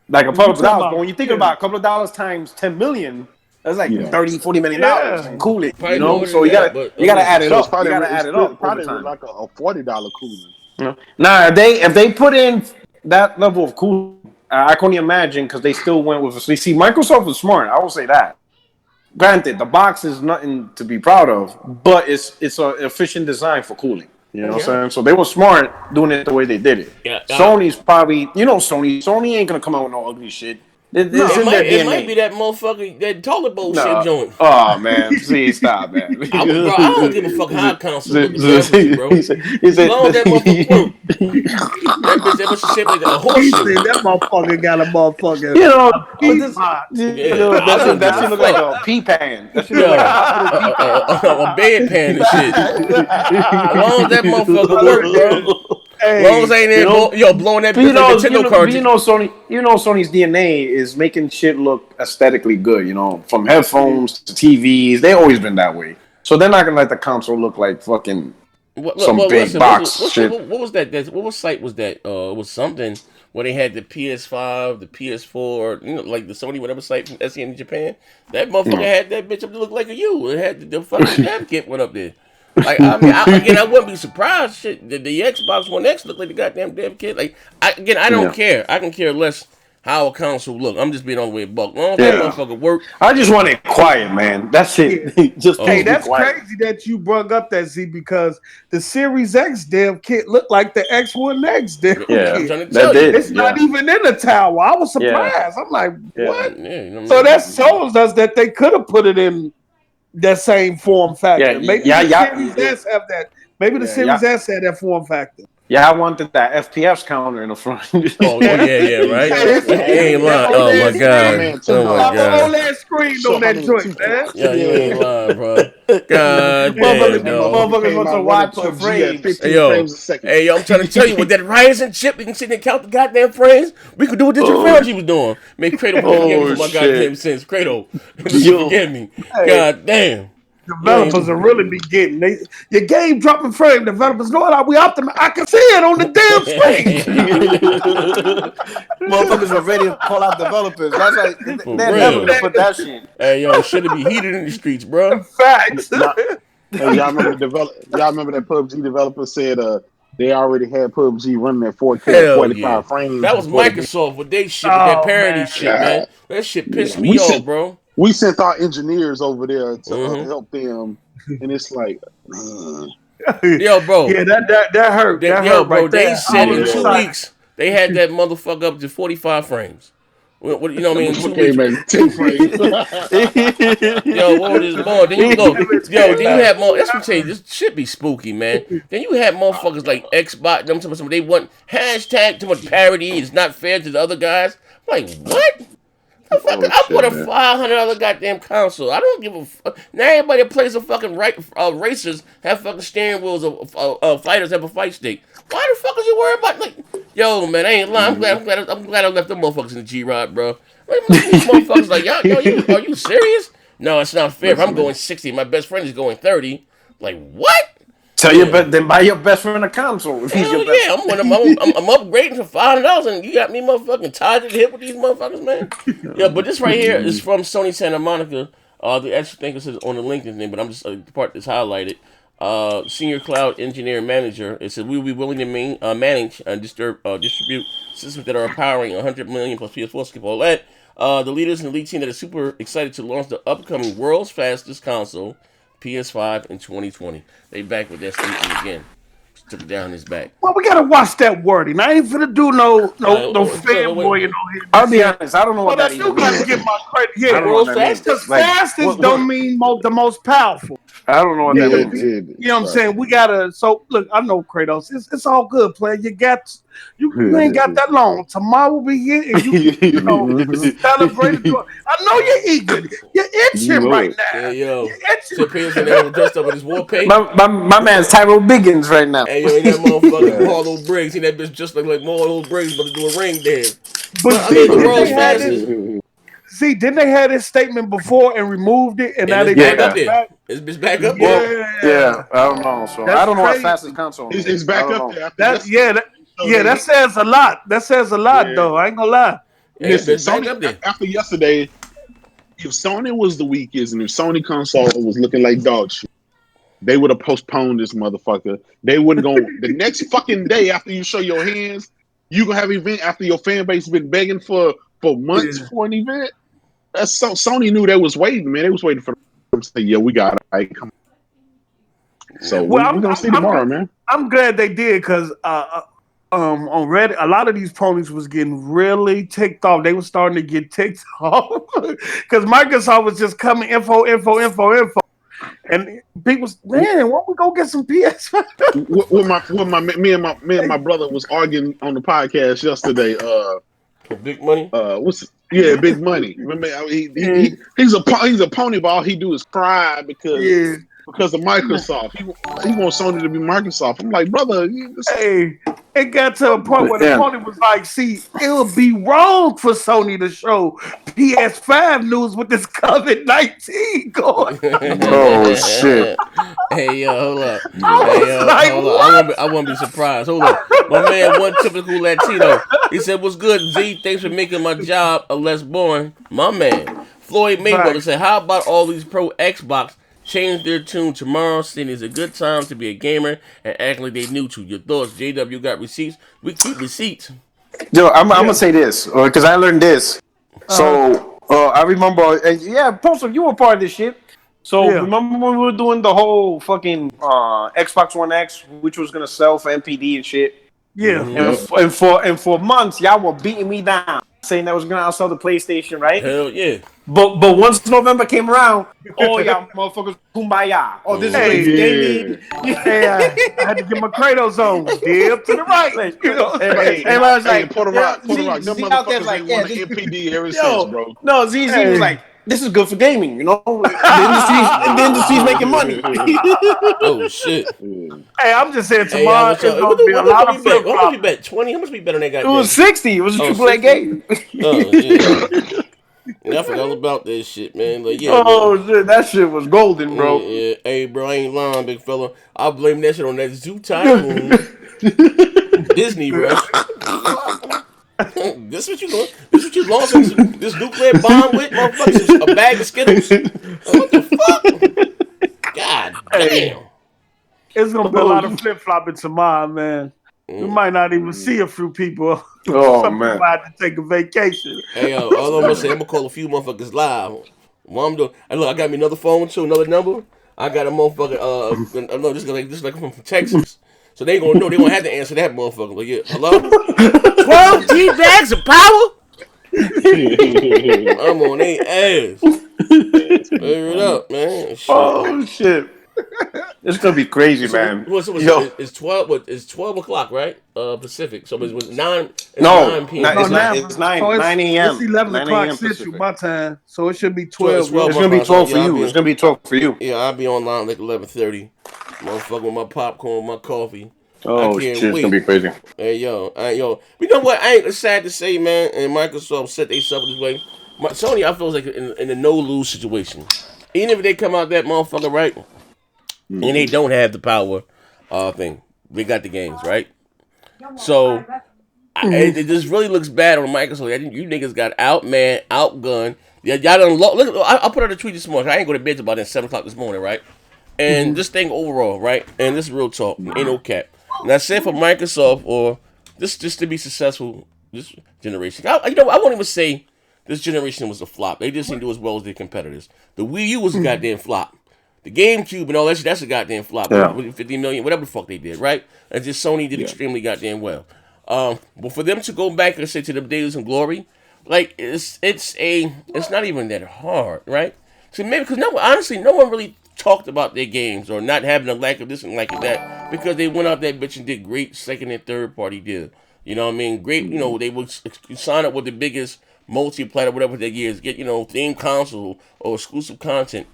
like a couple of dollars. But when you think about a couple of dollars times 10 million, that's like $30-40 million in cooling. You know, so you gotta add it up. You gotta add it up. Probably like a $40 cooling. Nah, if they put in that level of cooling, I couldn't imagine because they still went with. You see, Microsoft was smart. I will say that. Granted, the box is nothing to be proud of, but it's an efficient design for cooling. You know what I'm saying? So they were smart doing it the way they did it. Yeah, Sony's probably, Sony ain't gonna come out with no ugly shit. It might be that motherfucker, that toilet bowl shit joint. Oh man, please stop, man. Bro, I don't give a fuck how console bro. He said, that motherfucker that bitch shaped like a horse. That motherfucker got a motherfucker. That shit look like a pea pan. That shit look like a bedpan and shit. As long as that motherfucker work, bro. As long as I ain't there, blowing that Nintendo cartridge. Sony's DNA is making shit look aesthetically good. From headphones to TVs, they always been that way. So they're not gonna let the console look like fucking big box shit. What was that? What site was that? It was something where they had the PS5, the PS4, like the Sony whatever site from SE in Japan. That motherfucker had that bitch up to look like a U. It had the fucking dev kit went up there. Like I mean, I wouldn't be surprised. Shit, the Xbox One X looked like the goddamn dev kit. Like I don't care. I can care less how a console look. I'm just being all the way buck. Long that motherfucker work. I just want it quiet, man. That's it. Hey, that's crazy that you brought up that, Z, because the Series X dev kit looked like the X1 X dev kit. It's not even in the tower. I was surprised. I'm like, what? Yeah, so that shows us that they could have put it in that same form factor. Maybe the Series S have that. Maybe the Series S had that form factor. Yeah, I wanted that FPS counter in the front. Right? Ain't lying. Oh my god. Oh my god. On that screen on that joint, man. Yeah, you ain't lying, bro. God damn, motherfuckers want to watch the frames. Hey, yo, I'm trying to tell you, with that Ryzen chip, we can sit there and count the goddamn frames. We could do what Digital Foundry was doing. Make Kratos forgive me for my goddamn sins. Kratos, forgive me. God damn. Developers are really be getting your game dropping frame. Developers going out. I can see it on the damn screen. Motherfuckers are ready to call out developers. That's like they're never gonna put that shit. Hey yo, should it be heated in the streets, bro? Facts. Hey, y'all remember that PUBG developer said they already had PUBG running at 4K 45 frames. That was Microsoft with they shit with that parody shit, man. That shit pissed me off, bro. We sent our engineers over there to help them, and it's like, man. Yo, bro. Yeah, that hurt. That hurt, bro. Right they there. said in 2 weeks they had that motherfucker up to 45 frames. What you know what I mean? 2 weeks. 10 frames. Yo, what is more? Then you go. Then you have more. That's what I'm saying. This shit be spooky, man. Then you have motherfuckers like Xbox. Them they want hashtag too much parody. It's not fair to the other guys. I'm like, what? I bought a $500 goddamn console. I don't give a fuck. Now everybody that plays a fucking racers have fucking steering wheels of fighters have a fight stick. Why the fuck is you worried about like? Yo, man, I ain't lying. I'm glad I left them motherfuckers in the G-Rod, bro. These motherfuckers like, yo, are you serious? No, it's not fair. If I'm going 60, my best friend is going 30. Like what? Then buy your best friend a console. Hell yeah, I'm upgrading for $500, and you got me motherfucking tied to the hip with these motherfuckers, man. Yeah, but this right here is from Sony Santa Monica. The actual thing says on the LinkedIn thing, but I'm just the part that's highlighted. Senior Cloud Engineer Manager. It said we will be willing to manage and distribute systems that are powering 100 million plus PS4 skip all that. The leaders in the lead team that are super excited to launch the upcoming world's fastest console, PS5 in 2020. They back with that statement again. Took it down his back. Well, we gotta watch that wording. I ain't finna do no fanboy. I'll be honest. I don't know what that is. But I still gotta give my credit. Yeah, world's fastest. Fastest don't mean the most powerful. I don't know what that means. You know what I'm saying? We gotta. So look, I know Kratos. It's all good, player. You ain't got that long. Tomorrow will be here, and you celebrate. I know you're eager. You're itching right now. Yeah, yo. You're itching. Dressed up with his war paint. My man's Tyrell Biggins right now. Hey, yo, ain't that motherfucker Marlo Briggs? He that bitch just like Marlo Briggs, but to do a ring dance. But I mean, the world's fastest. See, didn't they have this statement before and removed it, and now they back up there? It's back up there. Yeah, I don't know. So I don't know what fastest console. It's back up there. That says a lot. That says a lot, though. I ain't gonna lie. Listen, Sony, after yesterday, if Sony was the weakest and if Sony console was looking like dog shit, they would have postponed this motherfucker. They wouldn't go the next fucking day after you show your hands. You gonna have an event after your fan base has been begging for months for an event. That's Sony knew they was waiting, man. They was waiting for them to say, "Yeah, we got it." Right, come on. So we're gonna see tomorrow, man. I'm glad they did because on Reddit, a lot of these ponies was getting really ticked off. They were starting to get ticked off because Microsoft was just coming info, and people, man, why don't we go get some PS5? Me and my brother was arguing on the podcast yesterday. Big money. Big money. Remember, he's a pony, but all he do is cry because of Microsoft. He wants Sony to be Microsoft. I'm like, brother, It got to a point where the opponent was like, see, it would be wrong for Sony to show PS5 news with this COVID-19 going. Oh, shit. Hey, yo, hold up. Like, hold up. I wouldn't be surprised. Hold up. My man, one typical Latino. He said, "What's good, Z? Thanks for making my job a less boring." My man, Floyd Mayweather said, "How about all these pro Xbox change their tune tomorrow, saying it's a good time to be a gamer and acting like they new to. Your thoughts? JW got receipts? We keep receipts." Yo, I'm gonna say this, because I learned this. So I remember, Postal, you were part of this shit. So remember when we were doing the whole fucking Xbox One X, which was gonna sell for MPD and shit? Yeah. And for months, y'all were beating me down, saying that was gonna outsell the PlayStation, right? Hell yeah. But once November came around, oh y'all motherfuckers, kumbaya. Oh, this is gaming. Hey, I had to get my Kratos on. Dip to the right. You know, everybody's like, Puerto Rock, them motherfuckers like, ain't won the MPD ever since, bro. No, Z was like, this is good for gaming, you know. The industry's making money. Oh shit! Hey, I'm just saying tomorrow it's gonna be a lot of flip. How much you bet? 20? How much we bet on that guy? It was 60. It was a AAA game. Oh yeah. Yeah, I forgot all about that shit, man. Like, yeah. Shit, that shit was golden, bro. Yeah. Hey, bro, I ain't lying, big fella. I blame that shit on that Zoo Tycoon. Disney, bro. This what you doing? This what you launching this nuclear bomb with, motherfuckers? A bag of Skittles? What the fuck? God damn. It's gonna be a lot of flip flopping tomorrow, man. We might not even see a few people. Some man, people have to take a vacation. Hey, all I'm gonna say, I'm gonna call a few motherfuckers live. What I'm doing? Hey, look, I got me another phone too, another number. I got a motherfucker. No, this is like from Texas. So they gonna know. They gonna have to answer that motherfucker. Like, yeah, hello? 12 G-bags of power? I'm on their ass. Figure it up, man. Shit. Oh, shit. It's gonna be crazy, man. It's 12. What? It's 12 o'clock, right? Pacific. So it was 9. It's no, 9 p.m. It's 9 a.m. It's 11 o'clock Central my time, so it should be 12. It's gonna be 12 for you. It's gonna be 12 for you. Yeah, I'll be online like 11:30. Motherfucker with my popcorn, my coffee. Oh shit, it's gonna be crazy. Hey yo. You know what? I ain't sad to say, man. And Microsoft set themselves this way. Sony, I feel like in a no lose situation. Even if they come out that motherfucker right. And they don't have the power thing. They got the games, right? So, it just really looks bad on Microsoft. I think you niggas got outmanned, outgunned. Y'all done look, I put out a tweet this morning. I ain't go to bed till about 7 o'clock this morning, right? And this thing overall, right? And this is real talk. Ain't no cap. And I said for Microsoft or just to be successful this generation. I won't even say this generation was a flop. They just didn't do as well as their competitors. The Wii U was a goddamn flop. The GameCube and all that shit, that's a goddamn flop. Yeah. 50 million, whatever the fuck they did, right? And just Sony did extremely goddamn well. But for them to go back and say to the days of glory, like it's not even that hard, right? So maybe because honestly, no one really talked about their games or not having a lack of this and lack of that because they went out that bitch and did great second and third party deal. You know what I mean? Great, you know, they would sign up with the biggest multi-platter, whatever their years, get, you know, theme console or exclusive content.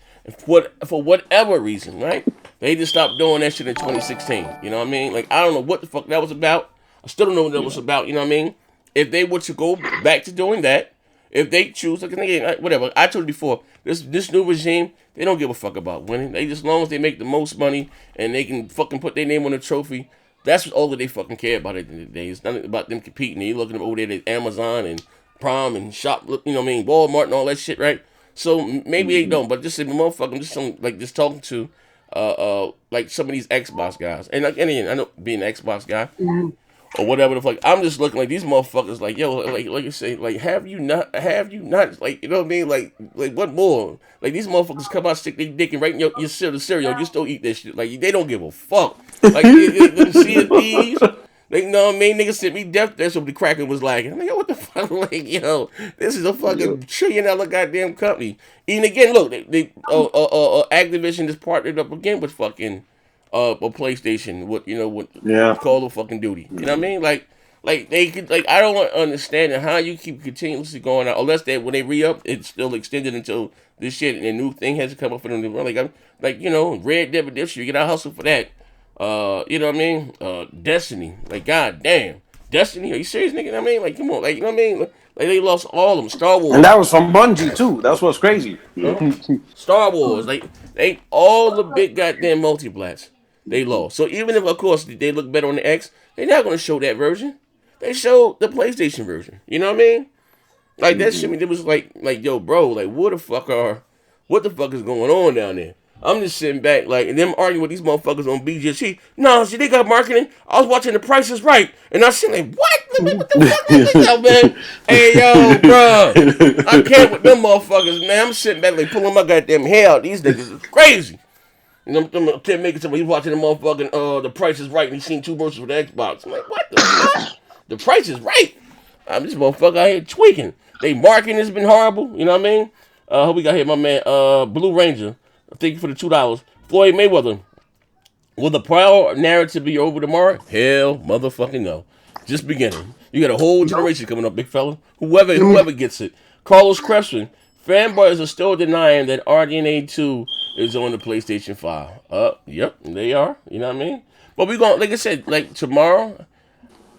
For whatever reason, right? They just stopped doing that shit in 2016. You know what I mean? Like, I don't know what the fuck that was about. I still don't know what that was about. You know what I mean? If they were to go back to doing that, if they choose, like, whatever. I told you before, this new regime, they don't give a fuck about winning. They just, as long as they make the most money and they can fucking put their name on the trophy, that's all that they fucking care about at the end of the day. It's nothing about them competing. They looking over there at Amazon and Prime and Shop, you know what I mean? Walmart and all that shit, right? So maybe they don't, but just a motherfucker, I'm just talking to like some of these Xbox guys. And again, I know being an Xbox guy or whatever the fuck, I'm just looking like these motherfuckers like, yo, like you say, like have you not like, you know what I mean? Like what more? Like these motherfuckers come out, stick their dick and right in your cereal, you still eat that shit. Like they don't give a fuck. Like you see it, these. Like, you know what I mean? Niggas sent me death threats over the Kraken was like, I'm like, what the fuck? Like, yo, this is a fucking $1 trillion goddamn company. And again, look, Activision just partnered up again with fucking a PlayStation with Call of fucking Duty. You know what I mean? Like they could, like, I don't understand how you keep continuously going out unless when they re-up, it's still extended until this shit and a new thing has to come up for them to run. Like, I'm like, you know, Red Dead Redemption, you get out hustle for that. You know what I mean? Destiny. Like, god damn. Destiny? Are you serious, nigga? You know what I mean? Like, come on. Like, you know what I mean? Like, they lost all of them. Star Wars. And that was from Bungie, too. That's what's crazy. Star Wars. Like, they all the big goddamn multi-blats. They lost. So even if, of course, they look better on the X, they're not going to show that version. They showed the PlayStation version. You know what I mean? Like, that shit, it was like, yo, bro, like, what the fuck is going on down there? I'm just sitting back, like, and them arguing with these motherfuckers on BGC. No, see, they got marketing. I was watching The Price is Right, and I was sitting like, what? What the fuck is this, yo, man? Hey, yo, bro, I can't with them motherfuckers, man. I'm sitting back, like, pulling my goddamn hair out. These niggas is crazy. And I'm making somebody, he's watching the motherfucking, The Price is Right, and he's seen 2 verses for the Xbox. I'm like, what the fuck? The Price is Right. I'm this motherfucker out here tweaking. They marketing has been horrible, you know what I mean? Who we got here, my man, Blue Ranger. Thank you for the $2. Floyd Mayweather. Will the prior narrative be over tomorrow? Hell, motherfucking no. Just beginning. You got a whole generation coming up, big fella. Whoever gets it. Carlos Crespin. Fanboys are still denying that RDNA 2 is on the PlayStation 5. Yep, they are. You know what I mean? But we going, like I said, like tomorrow.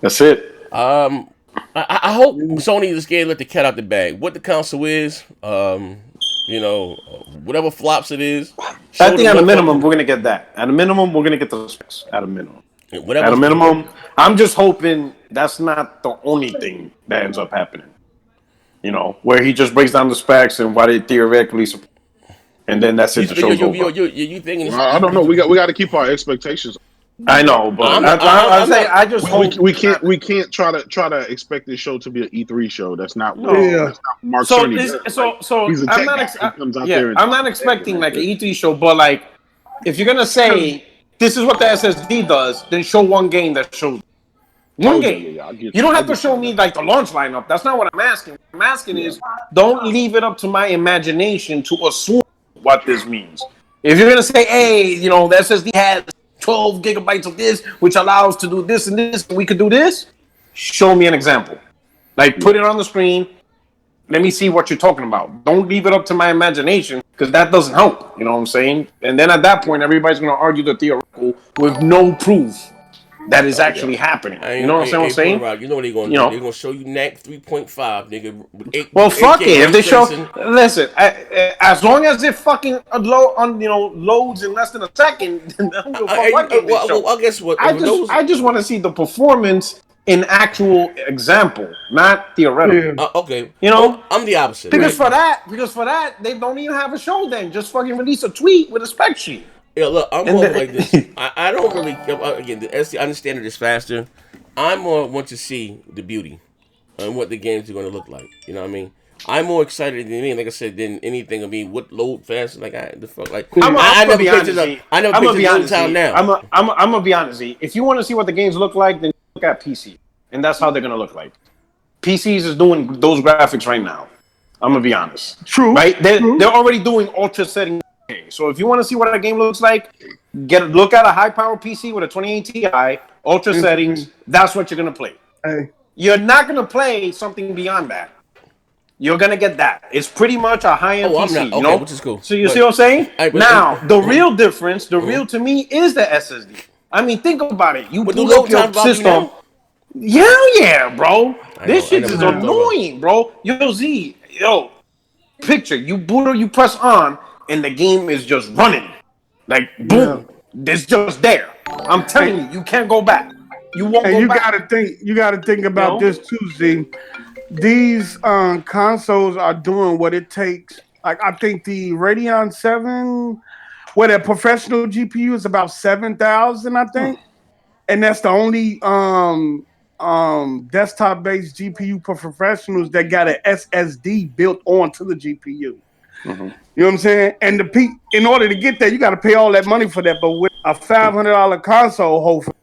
That's it. I hope Sony is scared to let the cat out the bag. What the console is, you know, whatever flops it is. I think at a minimum, we're going to get that. At a minimum, we're going to get the specs. At a minimum. At a minimum, I'm just hoping that's not the only thing that ends up happening. You know, where he just breaks down the specs and why they theoretically support. And then that's it. The show's over. You thinking? I don't know. We got to keep our expectations. I know, but I just hope we can't try to expect this show to be an E3 show. That's not what Mark so Cerny he's a tech guy. Comes out there I'm not expecting like an E3 show, but like if you're gonna say this is what the SSD does, then show one game that shows one game. You don't have to show me like the launch lineup. That's not what I'm asking. What I'm asking is don't leave it up to my imagination to assume what this means. If you're gonna say, hey, you know, the SSD has 12 gigabytes of this, which allows to do this and this, and we could do this. Show me an example. Like, put it on the screen. Let me see what you're talking about. Don't leave it up to my imagination, because that doesn't help. You know what I'm saying? And then at that point, everybody's going to argue the theoretical with no proof that is actually happening. You know what I'm saying? You know what they're going to do? They're going to show you NAC 3.5, nigga. Well, fuck it. If they show, listen, as long as it fucking loads in less than a second, then I don't give a fuck what game they show. Well, guess what? I just want to see the performance in actual example, not theoretical. Okay. You know, I'm the opposite. Because for that, they don't even have a show. Then just fucking release a tweet with a spec sheet. Yeah, look, I'm more like this. I don't really, again, I understand it is faster. I more want to see the beauty and what the games are going to look like. You know what I mean? I'm more excited than anything, like I said, than anything. I mean, what load fast? Like, the fuck? Like, I never picked it up. I never picked it up until now. I'm going to be honest. If you want to see what the games look like, then look at PC. And that's how they're going to look like. PCs is doing those graphics right now. I'm going to be honest. True. Right? They're already doing ultra setting. So if you want to see what a game looks like, look at a high-power PC with a 2080 Ti, ultra settings. That's what you're going to play. Hey. You're not going to play something beyond that. You're going to get that. It's pretty much a high-end PC, you know? Which is cool. So you see what I'm saying? Now, the real difference, the real to me, is the SSD. I mean, think about it. You boot up your system. Yeah, bro. This shit is annoying, bro. Picture, you press on, and the game is just running. Like, boom. It's just there. I'm telling you can't go back. You won't go back. You gotta think about this too, Z. These consoles are doing what it takes. Like, I think the Radeon 7, a professional GPU is about 7,000, I think. And that's the only desktop-based GPU for professionals that got an SSD built onto the GPU. Mm-hmm. You know what I'm saying? And in order to get that, you got to pay all that money for that. But with a $500 console, hopefully,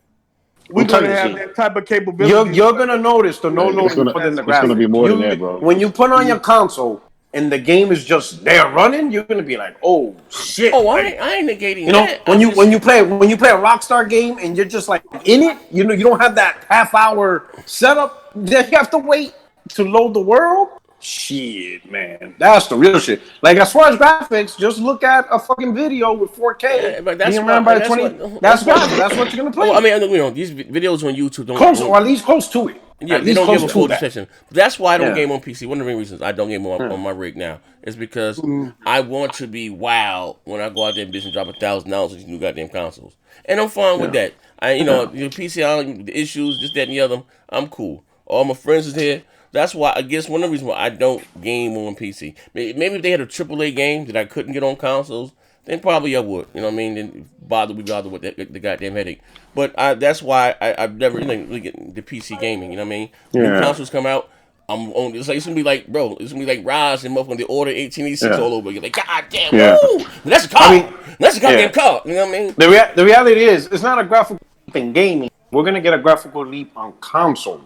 we're going to have that type of capability. You're going to notice the no loading put in the graphics. It's going to be more than that, bro. When you put on your console and the game is just there running, you're going to be like, oh shit! Oh, I ain't negating that. You know, when you play a Rockstar game and you're just like in it, you know, you don't have that half-hour setup that you have to wait to load the world. Shit, man, that's the real shit. Like as far as graphics, just look at a fucking video with 4K. Yeah, but that's being ran by 20. That's what you're gonna play. Well, I mean, these videos on YouTube don't close, or at least close to it. Yeah, they don't give a full description. That's why I don't game on PC. One of the main reasons I don't game on my rig now is because I want to be wild when I go out there and bitch and drop $1,000 on these new goddamn consoles, and I'm fine with that. The PC, the issues, this, that, and the other. I'm cool. All my friends is here. That's why I guess one of the reasons why I don't game on PC. Maybe if they had a AAA game that I couldn't get on consoles, then probably I would. You know what I mean? Then bother with the goddamn headache. But that's why I've never really get the PC gaming. You know what I mean? When new consoles come out, I'm on. It's gonna be like, bro. It's gonna be like Rise and motherfucking the Order 1886 all over. You're like, God damn, woo! That's a car. That's a goddamn car. You know what I mean? The reality is, it's not a graphical leap in gaming. We're gonna get a graphical leap on console.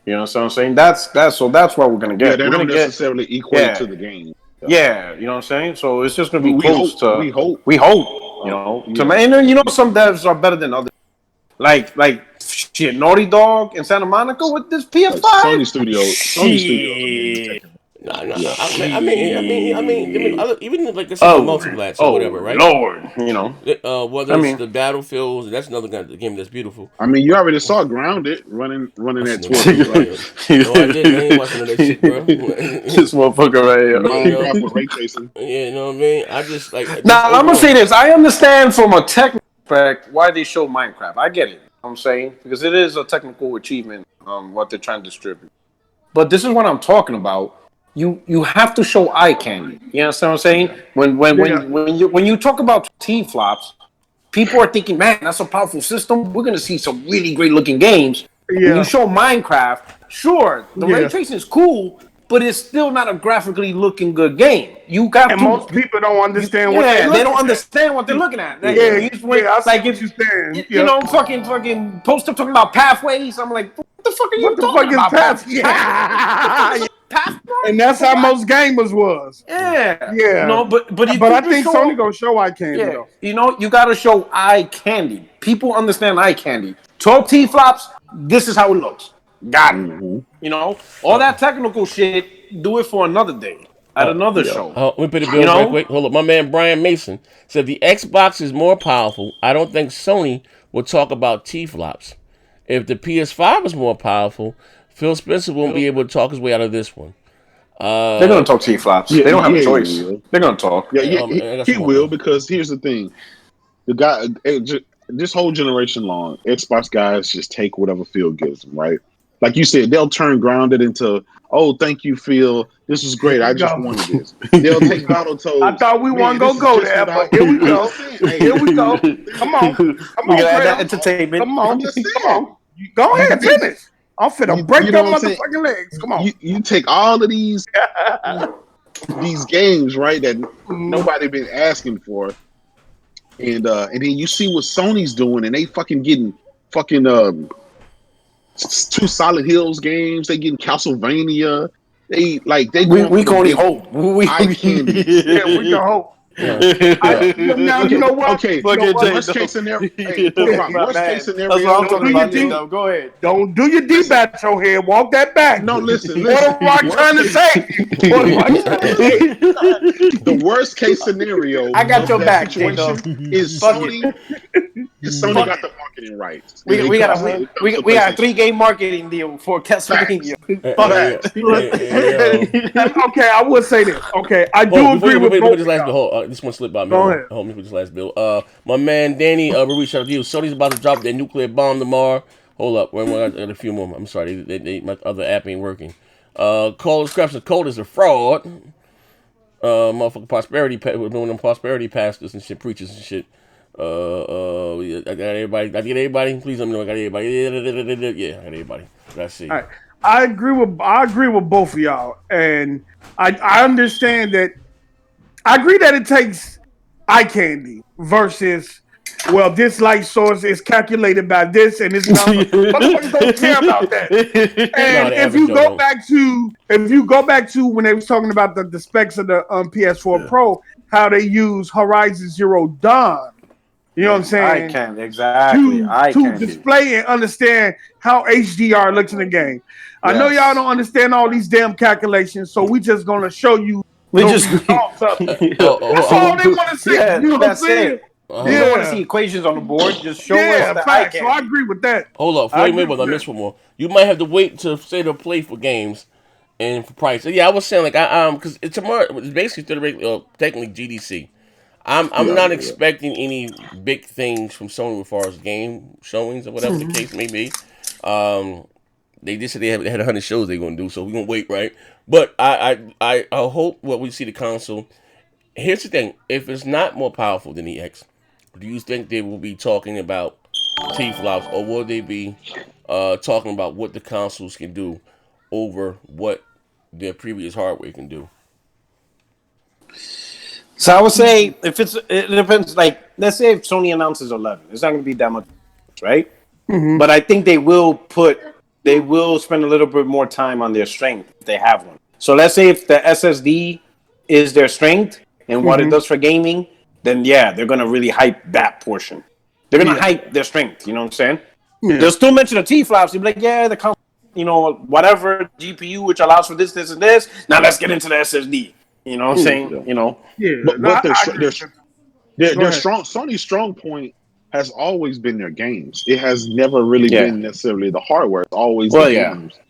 You know what I'm saying? That's what we're gonna get. Yeah, they don't necessarily equate to the game. Yeah, you know what I'm saying? So it's just gonna be close to. We hope. You know, and some devs are better than others. Like shit, Naughty Dog and Santa Monica with this PS5. Sony Studios. No. I mean, even like this multi-blast or whatever, right? Lord, you know. Whether it's the Battlefields, that's another game that's beautiful. I mean, you already saw Grounded running at 12. No, I didn't. I ain't watching that shit, bro. This motherfucker right here. Minecraft with ray tracing. Yeah, you know what I mean? I just like. Now, I'm gonna say this. I understand from a technical aspect why they show Minecraft. I get it. You know what I'm saying, because it is a technical achievement. What they're trying to distribute. But this is what I'm talking about. You have to show eye candy. You understand what I'm saying? When you talk about T-flops, people are thinking, man, that's a powerful system. We're gonna see some really great looking games. Yeah. When you show Minecraft, sure, the ray tracing is cool, but it's still not a graphically looking good game. Most people don't understand what they don't understand what they're looking at. Like, you know, fucking post up talking about pathways. I'm like, what the fuck are you talking about? Pathways? And that's how most gamers was. Yeah. You know, but I think Sony gonna show eye candy though. You know, you gotta show eye candy. People understand eye candy. 12 T-flops, this is how it looks. Got it. You know, all that technical shit, do it for another day at another show. Let me put it real quick. Hold up. My man Brian Mason said the Xbox is more powerful. I don't think Sony will talk about T-flops. If the PS5 is more powerful, Phil Spencer won't be able to talk his way out of this one. They're going to talk T-flops. They don't have a choice. They're going to talk. He will, because here's the thing. The guy, this whole generation long, Xbox guys just take whatever Phil gives them, right? Like you said, they'll turn Grounded into, oh, thank you, Phil. This is great. I just wanted this. They'll take Battletoads. I thought we weren't going to go there, but here we go. Here we go. Come on. We got that entertainment. Come on. Go ahead, finish. I'm finna break your motherfucking legs. Come on. You take all of these games, right, that nobody been asking for, and then you see what Sony's doing, and they fucking getting two Silent Hills games. They getting Castlevania. We can only hope. We can hope. Now you know what? Okay. Worst case scenario. Worst case scenario. That's what I'm talking about. Though. Go ahead. Don't do your D-bat your head. Walk that back. No, listen. What am I trying to say? The worst case scenario. I got your back. Is Sony. Sony got the marketing rights. We got a 3-game marketing deal for Castlevania. Okay, I will say this. Okay, I do agree with both. This one slipped by me. Hold me with this last bill. My man Danny Ruiz, shout out to you. Sony's about to drop their nuclear bomb tomorrow. Hold up, I got a few more. I'm sorry, my other app ain't working. Call Scraps Code is a fraud. Motherfucking prosperity, we're doing them prosperity pastors and shit, preachers and shit. I got everybody. Did I get everybody? Please let me know I got everybody. Yeah, I got everybody. Let's see. All right. I agree with both of y'all, and I understand that. I agree that it takes eye candy versus, well, this light source is calculated by this and this number. Motherfuckers don't care about that. And if you go back to when they was talking about the specs of the PS4 Pro, how they use Horizon Zero Dawn You know what I'm saying? I can exactly. To display and understand how HDR looks in the game. I know y'all don't understand all these damn calculations, so we just gonna show you results of it. That's all they want to see. Yeah, you know what I'm saying? They don't want to see equations on the board. Just show us the eye candy. So I agree with that. Hold up, wait, I missed one more. You might have to wait to say to play for games and for price. Yeah, I was saying like because tomorrow it's basically technically GDC. I'm not expecting any big things from Sony as far as game showings or whatever the case may be. They just said they had 100 shows they're gonna do, so we're gonna wait, right? But I hope what we see the console. Here's the thing: if it's not more powerful than the X, do you think they will be talking about T-flops, or will they be talking about what the consoles can do over what their previous hardware can do? So I would say it depends. Like, let's say if Sony announces 11, it's not going to be that much, right? Mm-hmm. But I think they will spend a little bit more time on their strength if they have one. So let's say if the SSD is their strength and what it does for gaming, then yeah, they're going to really hype that portion. They're going to hype their strength. You know what I'm saying? Yeah. They'll still mention the T-flops. They'll be like, yeah, the whatever GPU which allows for this, and this. Now let's get into the SSD. You know what I'm saying? You know, but their strong Sony's strong point has always been their games. It has never really been necessarily the hardware. It's always the games.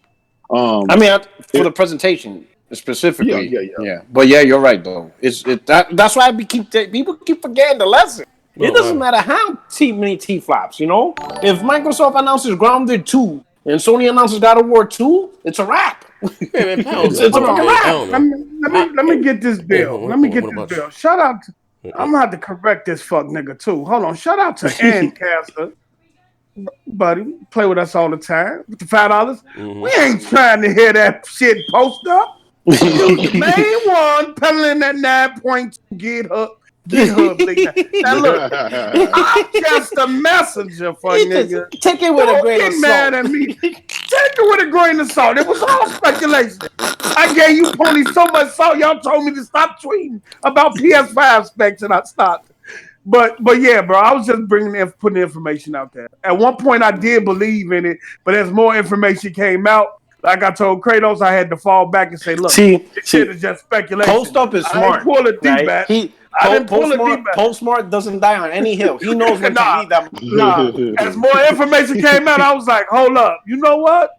I mean, for the presentation specifically, yeah. But yeah, you're right though. That's why people keep forgetting the lesson. It doesn't matter how many T-flops. You know, if Microsoft announces Grounded 2 and Sony announces God of War 2, it's a wrap. Let me get this bill. Shout out to, I'm gonna have to correct this fuck nigga too. Hold on. Shout out to Ancaster. Buddy, play with us all the time with the $5. We ain't trying to hear that shit post up. You the main one peddling that 9.2 get her big. Now look, I'm just a messenger for nigga. Take it with a grain of salt. Mad at me. Take it with a grain of salt. It was all speculation. I gave you ponies so much salt, y'all told me to stop tweeting about PS5 specs, and I stopped. But yeah, bro, I was just putting the information out there. At one point, I did believe in it, but as more information came out, like I told Kratos, I had to fall back and say, look, this shit is just speculation. Post up is smart. Postmark doesn't die on any hill. He knows when to leave that. As more information came out, I was like, hold up. You know what?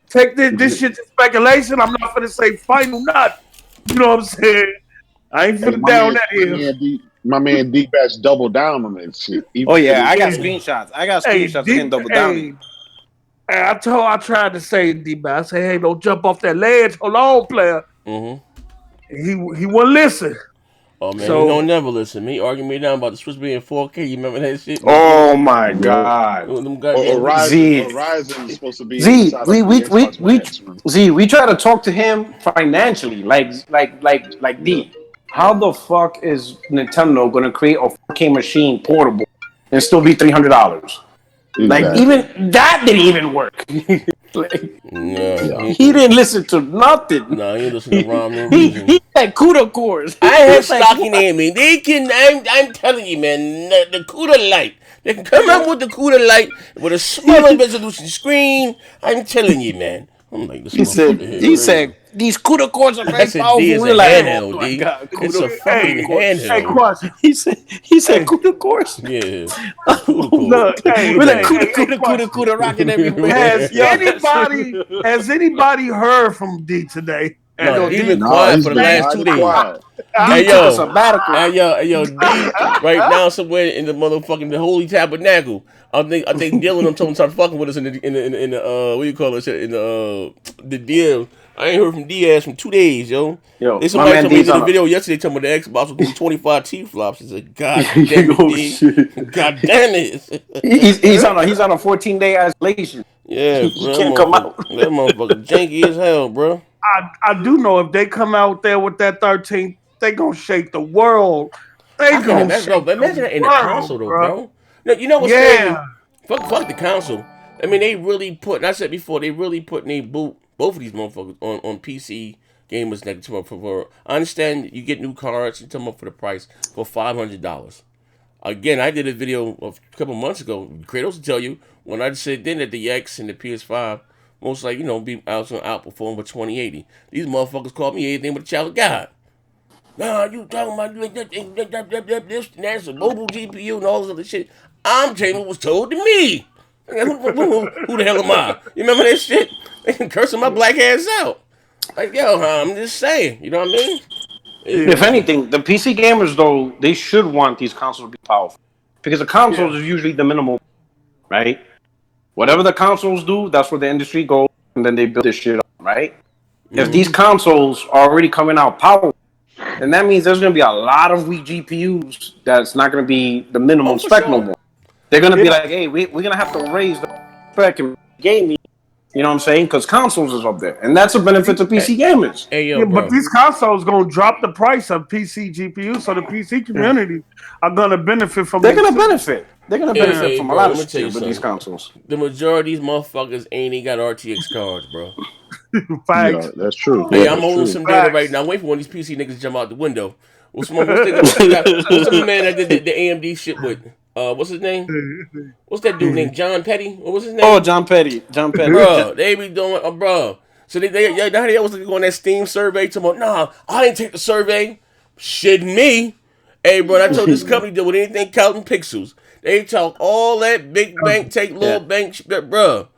Take this shit to speculation. I'm not going to say final nut. You know what I'm saying? I ain't finna down that hill. My man D-Batch doubled down on that shit. I got screenshots. Of him double down. I tried to say D-Batch. I say, hey, don't jump off that ledge. Hold on, player. He wouldn't listen. Oh man, he don't never listen. Me arguing me down about the Switch being 4K. You remember that shit? Oh my god! Horizon is supposed to be. We try to talk to him financially, like D. How the fuck is Nintendo gonna create a 4K machine portable and still be $300? Like even that didn't even work. He didn't listen to nothing. No, he didn't listen to Rom. He had CUDA cores. I have stocky name. They can. I'm telling you, man. The CUDA Lite. They can come out with the CUDA Lite with a smaller resolution screen. I'm telling you, man. I'm like, he said these CUDA cores are very powerful. We're like, oh my god, it's a fucking handheld. He said CUDA cores. Yeah. Look, we're like CUDA rocking everywhere. Has anybody heard from D today? No, he's been quiet for the last 2 days. Hey yo, D right now somewhere in the motherfucking the Holy Tabernacle. I think Dylan them told him to start fucking with us in the what you call it in the deal. I ain't heard from Diaz from 2 days, yo. They somebody told me in the video yesterday talking about the Xbox with 25 T-flops. He said, God damn it, God damn it. He's on a 14-day isolation. Yeah, he can't come out. That motherfucker janky as hell, bro. I do know if they come out there with that 13, they gonna shake the world. Imagine that in the console, though, bro. You know what's crazy? Fuck the console. I mean, they really I said before, they really put both of these motherfuckers on PC gamers next to for. I understand you get new cards, you tell them for the price for $500. Again, I did a video a couple months ago. Kratos will tell you when I said then that the X and the PS5 most like be out to outperform with 2080. These motherfuckers called me anything but a child of God. Nah, you talking about this and that's a mobile GPU and all this other shit. I'm telling you what was told to me. Who the hell am I? You remember that shit? They can cursing my black ass out. Like, yo, I'm just saying. You know what I mean? If anything, the PC gamers, though, they should want these consoles to be powerful. Because the consoles is usually the minimal, right? Whatever the consoles do, that's where the industry goes, and then they build this shit up, right? If these consoles are already coming out powerful, then that means there's going to be a lot of weak GPUs that's not going to be the minimum spec no more. They're going to be like, hey, we're going to have to raise the spec in gaming. You know what I'm saying? Because consoles is up there. And that's a benefit to PC gamers. Hey, yo, but these consoles going to drop the price of PC GPUs, so the PC community are going to benefit from They're going to benefit. They're going to benefit from a lot of shit with these consoles. The majority of these motherfuckers ain't even got RTX cards, bro. Yeah, that's true. Hey, I'm holding some data right now. I'm waiting for one of these PC niggas to jump out the window. What's the man that did the AMD shit with? What's his name? What's that dude named? John Petty? What was his name? Oh, John Petty. Bro, they be doing, bro. So they was going that Steam survey tomorrow. Nah, I didn't take the survey. Shitting me. Hey, bro, I told this company deal with anything counting pixels. They talk all that big bank, take little bank, bro.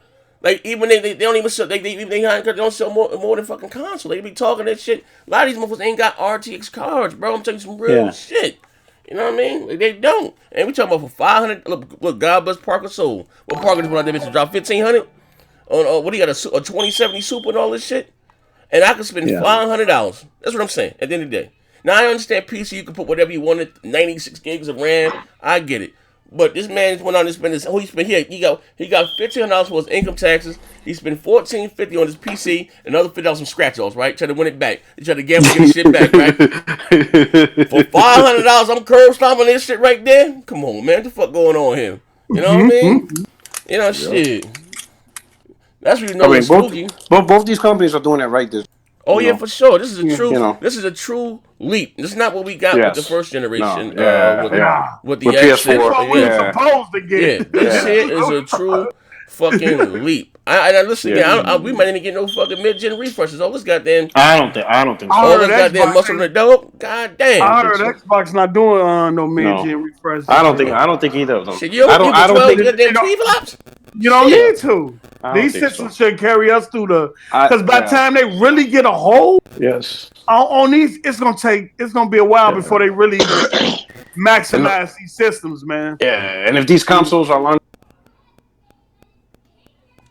Like even they don't even sell they don't sell more than fucking console. They be talking that shit. A lot of these motherfuckers ain't got RTX cards, bro. I'm telling you some real shit. You know what I mean? Like, they don't. And we talking about for $500. Look, God bless Parker Soul. What Parker just went out there to drop $1,500 on what do you got a 2070 Super and all this shit? And I could spend $500. That's what I'm saying. At the end of the day. Now I understand PC. You can put whatever you wanted. 96 gigs of RAM. I get it. But this man just went on to spend his. Oh, he got $1,500 for his income taxes. He spent $1,450 on his PC, another $50 on scratch offs. Right, try to win it back. He tried to gamble, get his shit back. Right, for $500, I'm curb stomping this shit right there. Come on, man, what the fuck going on here? You know what I mean? You know, shit. That's what you know. Spooky. Both these companies are doing it right. Oh yeah, for sure. This is a true. This is a true leap. This is not what we got with the first generation. With the PS4. We were supposed to get. Yeah, this shit is a true fucking leap. I listen. We might even get no fucking mid-gen refreshes. All this goddamn. I don't think so. All this goddamn muscle in the dope. God damn. I heard Xbox not doing no mid-gen refreshes. I don't think either of them. Shit, I don't think goddamn T-flops. You don't need to. These systems should carry us through because by the time they really get a hold on these, it's gonna be a while before they really maximize these systems, man. Yeah, and if these consoles are long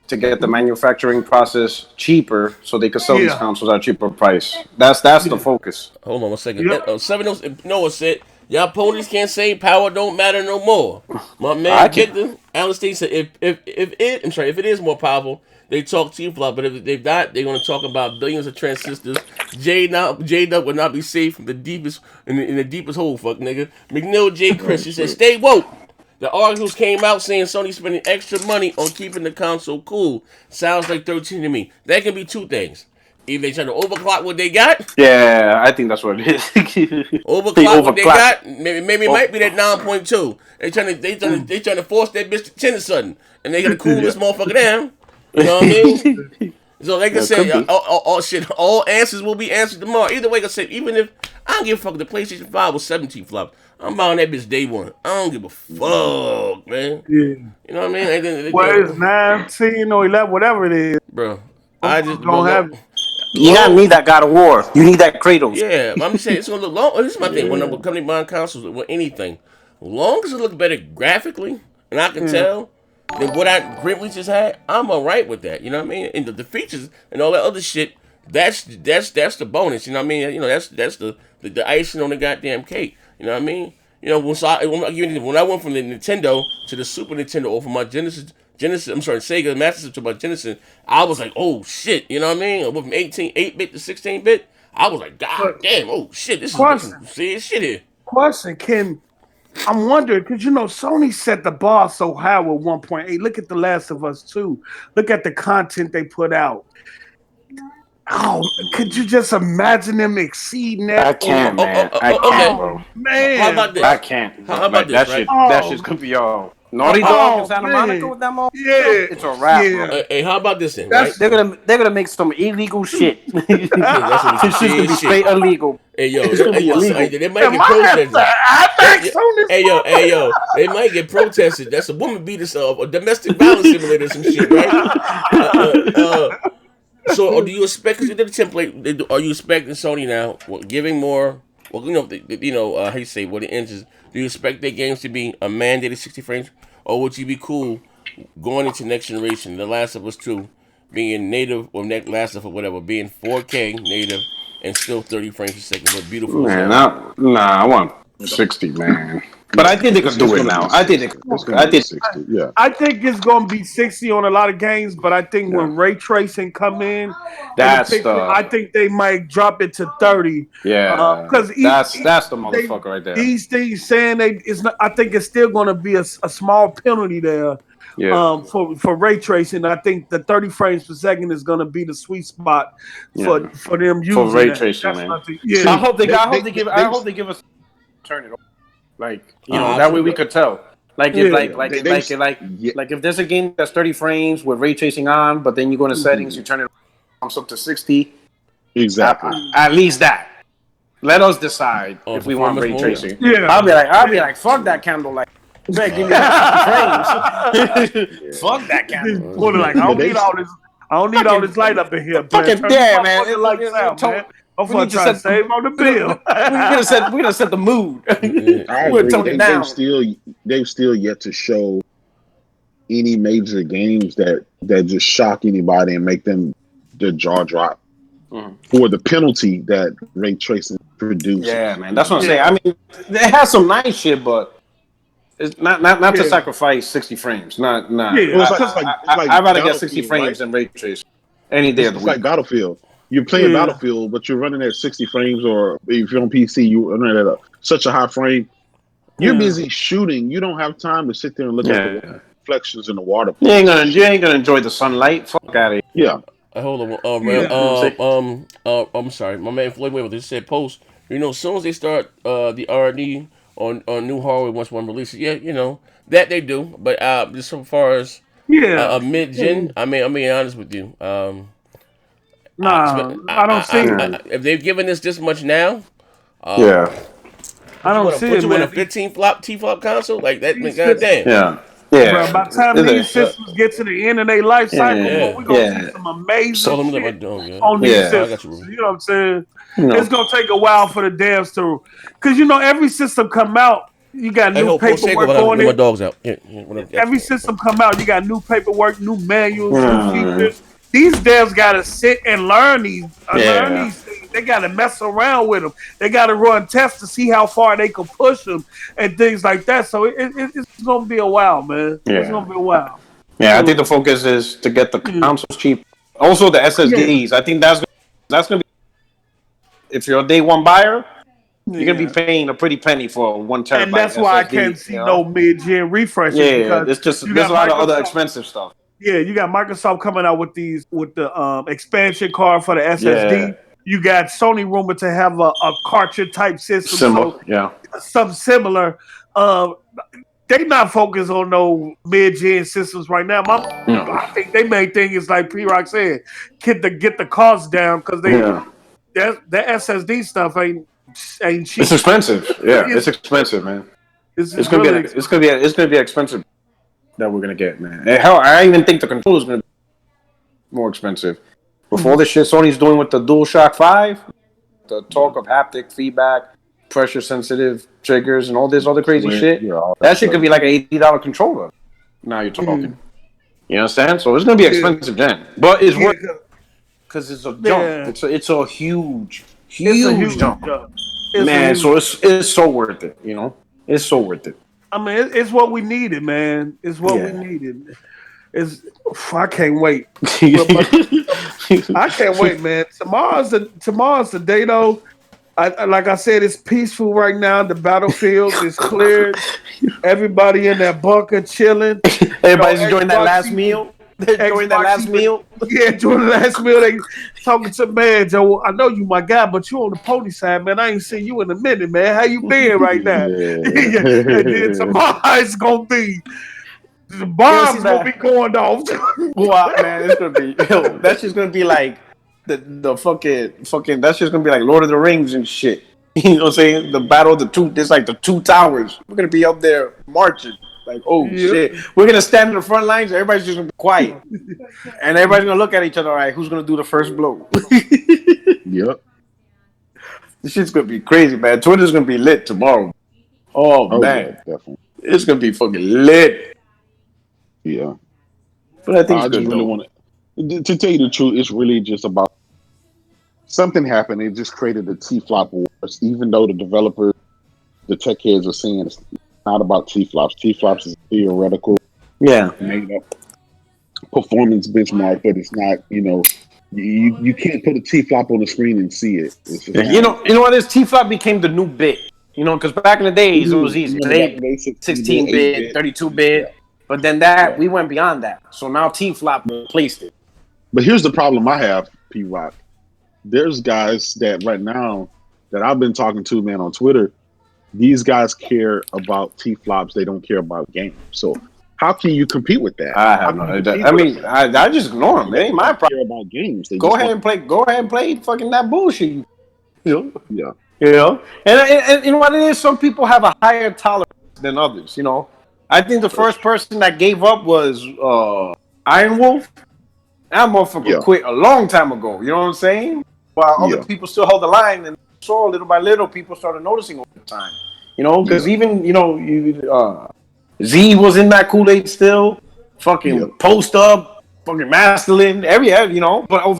to get the manufacturing process cheaper, so they can sell these consoles at a cheaper price. That's the focus. Hold on 1 second. Noah said, y'all ponies can't say power don't matter no more. My man Victor Alistair said if it is more powerful, they talk T-flop, but if they've not, they're gonna talk about billions of transistors. J-Dub would not be safe from the deepest in the deepest hole, fuck nigga. McNeil J. Chris, he said, stay woke. The articles came out saying Sony spending extra money on keeping the console cool. Sounds like 13 to me. That can be two things. Either they try to overclock what they got. Yeah, I think that's what it is. Overclock what they got. Maybe it might be that 9.2. They trying to force that bitch to 10 or something, and they gotta cool this motherfucker down. You know what I mean? So like I said, all answers will be answered tomorrow. Either way, like I said, even if I don't give a fuck, the PlayStation 5 was 17 flop. I'm buying that bitch day one. I don't give a fuck, man. Yeah. You know what I mean? Well, it's 19 or 11, whatever it is. Bro, I just don't have it. You gotta need that God of War. You need that Kratos. Yeah, I'm just saying it's gonna look long. This is my thing when I'm coming buying consoles with anything. Long as it looks better graphically, and I can tell than what I Grimley just had, I'm alright with that. You know what I mean? And the features and all that other shit, that's the bonus. You know what I mean? You know that's the icing on the goddamn cake. You know what I mean? You know when I went from the Nintendo to the Super Nintendo or from my Genesis, Sega Master System to my Genesis, I was like, oh shit, you know what I mean? I went from 8-bit to 16-bit. I was like, god damn, oh shit, this is some serious shit here. Question, I'm wondering, because Sony set the bar so high with 1.8. Look at The Last of Us 2. Look at the content they put out. Oh, could you just imagine them exceeding that? I can't, man. I can't, bro. Man, how about this? I can't. How about this? Right? That shit's gonna be all Naughty Dog in Santa Monica with that motherfucker. Yeah, It's a wrap, bro. Hey, how about this then? Right? They're gonna make some illegal shit. That's some This shit's gonna be shit. straight illegal. Hey yo, It's gonna be illegal. they might get protested. Hey yo, they might get protested. That's a woman beater, a domestic violence simulator, some shit, right? So, do you expect? Because you did a template. Are you expecting Sony now giving more? Well, how you say what the inches? Do you expect their games to be a mandated 60 frames, or would you be cool going into next generation, The Last of Us 2, being native or Last of Us whatever, being 4K native and still 30 frames per second, but beautiful? Man, I want 60, man. But I think they can do it now. I think 60. Yeah. I think it's gonna be 60 on a lot of games, but I think when ray tracing come in, I think they might drop it to 30. Yeah, because that's the motherfucker right there. These things saying it's not. I think it's still gonna be a small penalty there. Yeah. For ray tracing, I think the 30 frames per second is gonna be the sweet spot for them using for ray tracing, man. I hope they give us turn it over. Like that way we could tell. Like if there's a game that's 30 frames with ray tracing on, but then you go into settings, you turn it up to 60. Exactly. At least that. Let us decide if we want ray tracing. Yeah. I'll be like, fuck that candle light. Man, give me 60 frames. Fuck that candle. Like, I don't need all this light up in here. Fucking damn, man. It lights out, man. I'm trying to save on the bill. We're gonna set the mood. I agree. They've still yet to show any major games that just shock anybody and make them the jaw drop for the penalty that ray tracing produces. Yeah, man, that's what I'm saying. I mean, it has some nice shit, but it's not to sacrifice 60 frames. Not. Yeah. I'd rather get 60 frames than ray tracing any day of the week. Like Battlefield. You're playing Battlefield, but you're running at 60 frames, or if you're on PC, you're running at such a high frame. You're busy shooting. You don't have time to sit there and look at the reflections in the water. You ain't gonna enjoy the sunlight. Fuck out of here. Yeah. Hold on. I'm sorry. My man Floyd Weaver just said post. As soon as they start the R&D on new hardware once one releases, that they do. But just so far as mid-gen, I'm being honest with you. I don't see it. If they've given us this much now, I don't see it. Put you on a 15 flop T-flop console like that. Goddamn. Yeah. Bro, by the time these systems get to the end of their life cycle, we're gonna see some amazing shit on these systems. You know what I'm saying? It's gonna take a while for the devs to, because every system come out, you got new paperwork on it. My dog's out. Every system come out, you got new paperwork, new manuals, new features. These devs gotta sit and learn these things. They gotta mess around with them. They gotta run tests to see how far they can push them and things like that. So it's gonna be a while, man. Yeah. It's gonna be a while. Yeah, I think the focus is to get the consoles cheap. Also, the SSDs. I think that's gonna be. If you're a day one buyer, you're gonna be paying a pretty penny for 1 terabyte. And that's why I can't see no mid-gen refreshes. Yeah, there's a lot of other expensive stuff. Yeah, you got Microsoft coming out with the expansion card for the SSD. Yeah. You got Sony rumored to have a cartridge type system. Similar, something similar. They not focused on no mid-gen systems right now. I think their main thing is like P-Rock said, get the cost down because that SSD stuff ain't cheap. It's expensive. Yeah, it's expensive, man. It's gonna be expensive. That we're gonna get, man. And hell, I even think the controller is gonna be more expensive. Before the shit Sony's doing with the DualShock 5, the talk of haptic feedback, pressure sensitive triggers, and all this other crazy shit, that shit could be like an $80 controller. Now you're talking. You understand? So it's gonna be expensive, gen, but it's worth it because it's a jump. It's a huge jump, man. So it's so worth it. It's so worth it. I mean, it's what we needed, man. It's what we needed. I can't wait. I can't wait, man. Tomorrow's the day, though. Like I said, it's peaceful right now. The battlefield is cleared. Everybody in that bunker chilling. Everybody's enjoying that last meal. During that last meal. Yeah, during the last meal, they talking to man, Joe. I know you my guy, but you on the pony side, man. I ain't seen you in a minute, man. How you been right now? Yeah. And then tomorrow it's gonna be the bombs gonna be going off. Wow, man, it's gonna be that's just gonna be like the fucking that's just gonna be like Lord of the Rings and shit. You know what I'm saying? The battle of the two. There's like the two towers. We're gonna be up there marching. Like, oh shit, we're gonna stand in the front lines. Everybody's just gonna be quiet, and everybody's gonna look at each other. All right, who's gonna do the first blow? Yep. This shit's gonna be crazy, man. Twitter's gonna be lit tomorrow. Oh man, yeah, definitely. It's gonna be fucking lit. Yeah, but I think I just really want to tell you the truth. It's really just about something happened. It just created the T-flop wars. Even though the developers, the tech heads are saying it's not about T-flops. T-flops is theoretical, made up performance benchmark, but it's not. You know, you can't put a T-flop on the screen and see it. It's just you know what is T-flop became the new bit. You know, because back in the days it was easy. 16-bit, 32-bit, but then we went beyond that. So now T-flop replaced it. But here's the problem I have, P-Rock. There's guys that right now that I've been talking to, man, on Twitter. These guys care about T-flops. They don't care about games. So how can you compete with that? I just ignore them. It ain't my problem. About games. Go ahead and play fucking that bullshit. You know? You know, and you know what it is. Some people have a higher tolerance than others. You know, I think the first person that gave up was Iron Wolf. That motherfucker quit a long time ago. You know what I'm saying? While other people still held the line, and so little by little, people started noticing over time. You know, because even Z was in that Kool-Aid still. Fucking Post Up, fucking Masterlin, you know. But over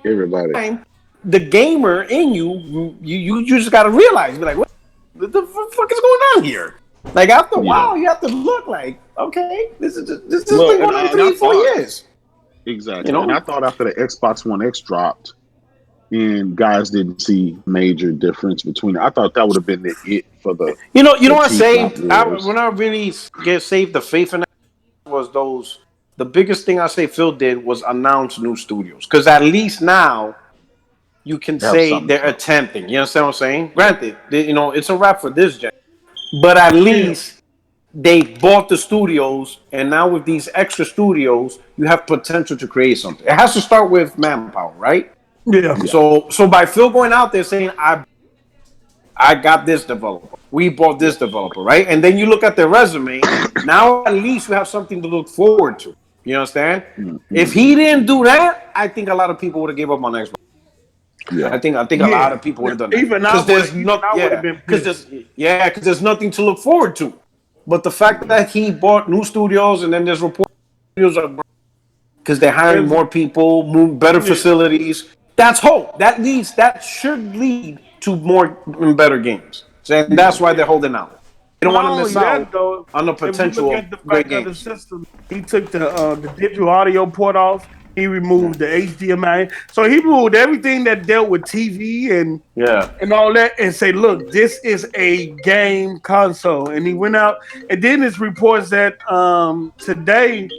time, the gamer in you just got to realize, be like, what the fuck is going on here? Like after a while, you have to look like, okay, this has been going on 3-4 years. Exactly. You know? And I thought after the Xbox One X dropped, and guys didn't see major difference between it. I thought that would have been it for the. You know what saved? When I really saved the faith in that was the biggest thing I say Phil did was announce new studios, because at least now you can say they're attempting. You understand what I'm saying? Granted, it's a wrap for this gen, but at least they bought the studios, and now with these extra studios, you have potential to create something. It has to start with manpower, right? Yeah. So by Phil going out there saying, I got this developer, we bought this developer, right? And then you look at their resume, now at least you have something to look forward to. You understand? Mm-hmm. If he didn't do that, I think a lot of people would have gave up on Xbox. Yeah, I think a lot of people would have done that. Even I would have been pissed. Because there's nothing to look forward to. But the fact that he bought new studios, and then there's reports studios are because they're hiring more people, better facilities. That's hope. That should lead to more and better games. And that's why they're holding out. They don't want to miss out on the potential of great games. System, he took the digital audio port off. He removed the HDMI. So he removed everything that dealt with TV and all that, and say, look, this is a game console. And he went out, and then there's reports that today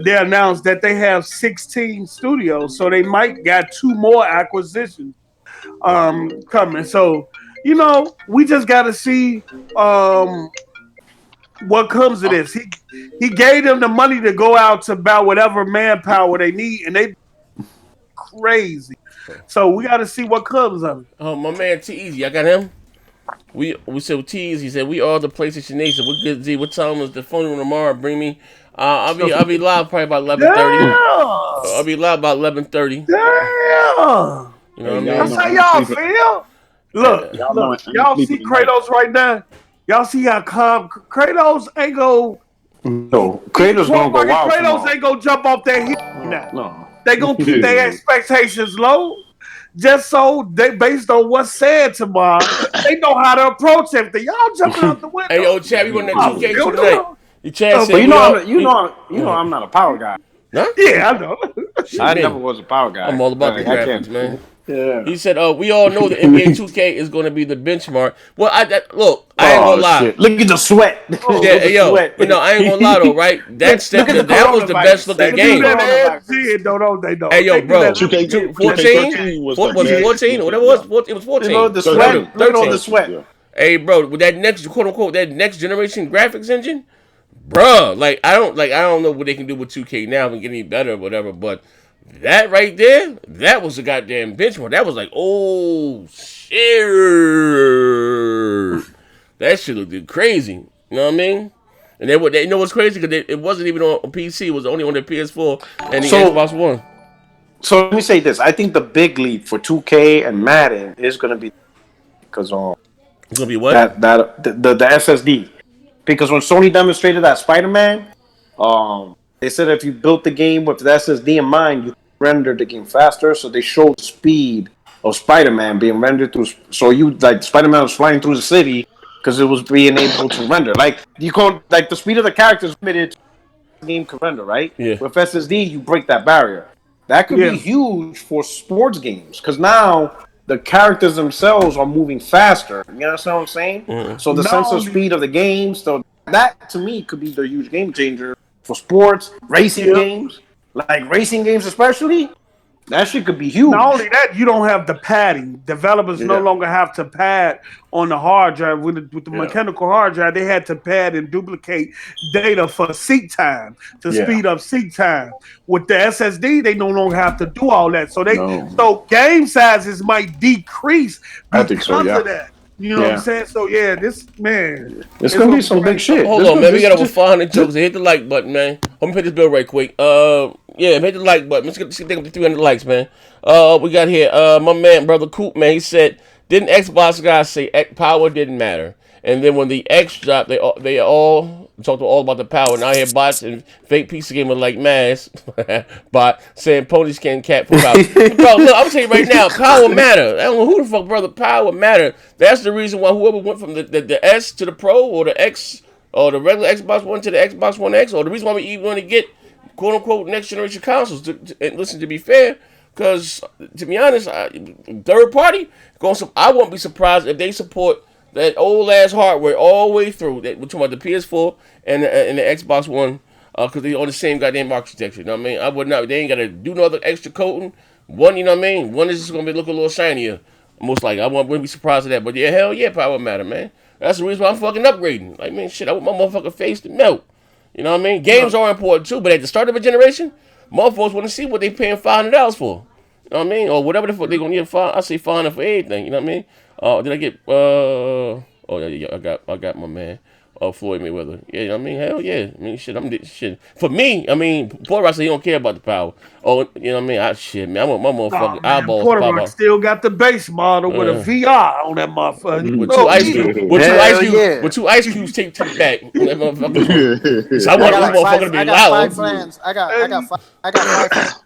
they announced that they have 16 studios. So they might got 2 more acquisitions coming. So, we just got to see what comes of this. He gave them the money to go out to buy whatever manpower they need, and they crazy. So we got to see what comes of it. Oh, my man T-Easy, I got him. We said T-Easy said we are the PlayStation Nation. We're good. Z, what time is the phone room tomorrow? Bring me. I'll be live probably about 11:30. I'll be live about 11:30. Damn. You know what I mean? That's how y'all feel. Look, y'all see Kratos right now. Y'all see how calm Kratos ain't go. No, Kratos gonna go wild. Kratos ain't gonna jump off that hill now. No. They gonna keep their expectations low, just so they, based on what's said tomorrow, they know how to approach everything. Y'all jumping out the window. Hey, yo, Chad, we won that 2K tonight. Chad said, but I'm not a power guy. Huh? Yeah, I know. I never was a power guy. I'm all about the graphics, man. Yeah. He said, we all know that NBA 2K is going to be the benchmark. Well, look, I ain't gonna lie. Shit. Look at the sweat. Yeah, but no, I ain't gonna lie though, right? That was the best looking They game. do that every don't they? Though. Hey, yo, bro, 2K14 was what was it, 14? Whatever it was, it was 14. You know, the sweat. 13. Look at all the sweat. Yeah. Hey, bro, with that next quote unquote that next generation graphics engine, bruh, I don't know what they can do with 2K now and get any better or whatever, but that right there, that was a goddamn benchmark. That was like, oh shit, that shit looked crazy. You know what I mean? And they you know what's crazy because it wasn't even on PC. It was only on the PS4 and the Xbox One. So let me say this: I think the big leap for 2K and Madden is going to be because it's gonna be what the SSD. Because when Sony demonstrated that Spider-Man, they said if you built the game with the SSD in mind, you rendered the game faster. So they showed the speed of Spider-Man being rendered through. So Spider-Man was flying through the city because it was being able to render. The speed of the characters limited to the game can render, right? Yeah. With SSD, you break that barrier. That could be huge for sports games because now the characters themselves are moving faster. You understand what I'm saying? Mm-hmm. So the sense of speed of the games, so that to me could be the huge game changer for sports, racing games, like racing games especially. That shit could be huge. Not only that, you don't have the padding. Developers no longer have to pad on the hard drive with the mechanical hard drive. They had to pad and duplicate data for seat time to speed up seat time. With the SSD, they no longer have to do all that. So game sizes might decrease because of that. You know what I'm saying? So this man, it's gonna be some big shit. Hold on, man. We got over 400 jokes. Hit the like button, man. Let me pay this bill right quick. Hit the like button. Let's get up to 300 likes, man. We got here. My man, brother Coop, man. He said, "Didn't Xbox guys say power didn't matter?" And then when the X dropped, they all talked all about the power. Now I hear bots and fake PC gamers like Mass bot saying ponies can cat for power. Bro, look, I'm telling you right now, power matter. I don't know who the fuck, brother. Power matter. That's the reason why whoever went from the S to the Pro or the X or the regular Xbox One to the Xbox One X, or the reason why we even want to get quote unquote next generation consoles. And listen, to be fair, because to be honest, third party, I won't be surprised if they support that old ass hardware all the way through. We're talking about the PS4 and the Xbox One, because they're on the same goddamn architecture. You know what I mean? I would not. They ain't gotta do no other extra coating. One, you know what I mean? One is just gonna look a little shinier. Most likely, I wouldn't be surprised at that. But hell yeah, power matter, man. That's the reason why I'm fucking upgrading. Like, man, shit, I want my motherfucking face to melt. You know what I mean? Games are important too, but at the start of a generation, motherfuckers want to see what they paying $500 for. You know what I mean? Or whatever the fuck they gonna need. I say $500 for everything. You know what I mean? Did I get? I got my man, Floyd Mayweather. Yeah, you know what I mean? Hell yeah. I mean, shit. For me, I mean, Porter Rock said he don't care about the power. Oh, you know what I mean? I want my motherfucking eyeballs. Porter Rock still got the base model with a VR on that motherfucker. With two ice cubes taped to the back. That motherfucker. So I want this motherfucker to be loud. I got five friends.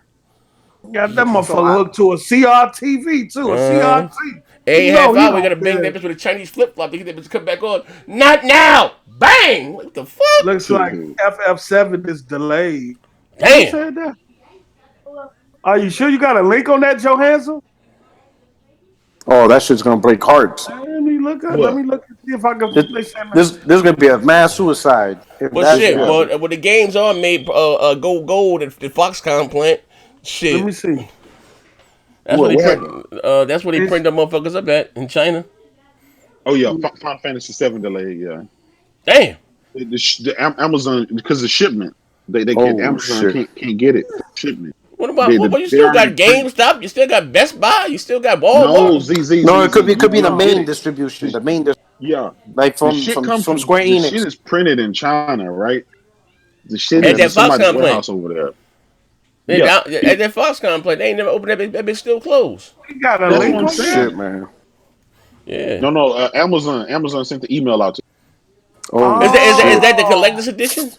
Got that motherfucker hooked to a CRTV too. A CRT. Hey, half hour, we gotta bang that bitch with a Chinese flip flop to get that bitch to come back on. Not now! Bang! What the fuck? Looks like FF7 is delayed. Damn. Who said that? Are you sure you got a link on that, Johansson? Oh, that shit's gonna break hearts. Let me look and see if I can. This gonna be a mass suicide. But shit, when the games are made gold at the Foxconn plant, shit. Let me see. That's where they print the motherfuckers up at in China. Oh yeah, Final Fantasy VII delayed. Yeah. Damn. The Amazon, because of shipment, Amazon can't get it. Shipment. What about you still got GameStop? You still got Best Buy? You still got Walmart? No, it could be the main distribution. The main like from Square Enix. The shit is printed in China, right? The shit at is that Foxconn warehouse over there. At that Foxconn plant, they ain't never opened that bitch still closed. You got a link on shit, man. Yeah. No. Amazon sent the email out to. Oh. Is that the collector's edition?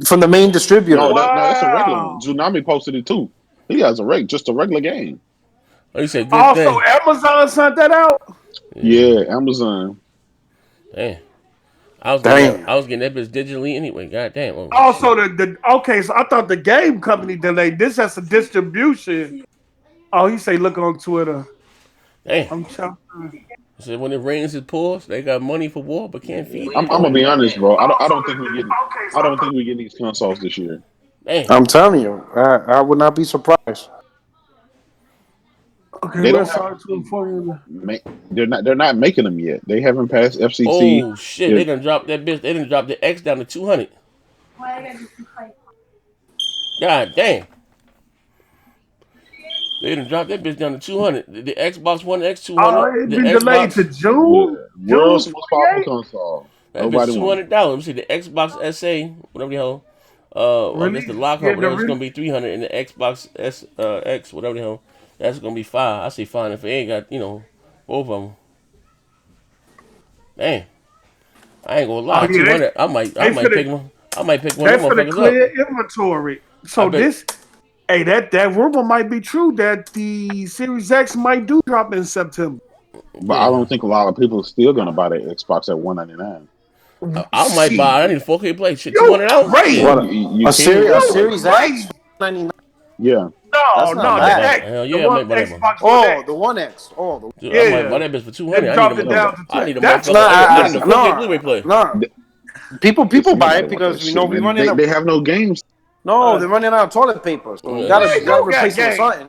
From the main distributor. No, that's a regular one. Tsunami posted it too. He has just a regular game. Oh, you said good thing. Amazon sent that out? Yeah, Amazon. Damn. I was getting that bitch digitally anyway. God damn. Oh, also, so I thought the game company delayed. This has a distribution. Oh, he say look on Twitter. Damn. I'm trying. I said when it rains, it pours. They got money for war, but can't feed. I'm gonna be honest, bro. I don't think we getting. I don't think we getting these consoles this year. Damn. I'm telling you, I would not be surprised. Okay, They don't let's have. start to inform you. They're not making them yet. They haven't passed FCC. Oh shit! They done dropped that bitch. They done dropped the X down to 200. God damn! They done dropped that bitch down to 200. The Xbox One X 200. Oh, it The been delayed to Xbox. June. Yeah. World's most powerful 28? console. That Nobody bitch wants it. $200. Let me see the Xbox SA, whatever the hell. I guess the lockup, whatever, it's gonna be 300, and the Xbox X, whatever the hell, that's gonna be 5. I say fine if they ain't got both of them. Damn, I ain't gonna lie. Oh, yeah, 200. I might pick one. I might pick one They of them finna motherfuckers clear up. inventory. So I bet- this, hey, that rumor might be true that the Series X might do drop in September. But I don't think a lot of people are still gonna buy the Xbox at $199. I might buy. I need a 4K play. Shit, You $200. crazy. Shit. What You a can. Series X? 99. Yeah. No, That's not the bad. X. Hell The yeah, I one might buy that one. Xbox One Oh, X. the One X. Oh, the Dude, I might buy Yeah. that bitch for They 200. dropped it down to I need a that's motherfucker. Nah, I need a 4K Blu-ray player. no. People Somebody buy it want because that we know shit, we're man. running out. They have no games. No, they're running out of toilet paper, so you Yeah, gotta they you gotta do got replace it with games. something.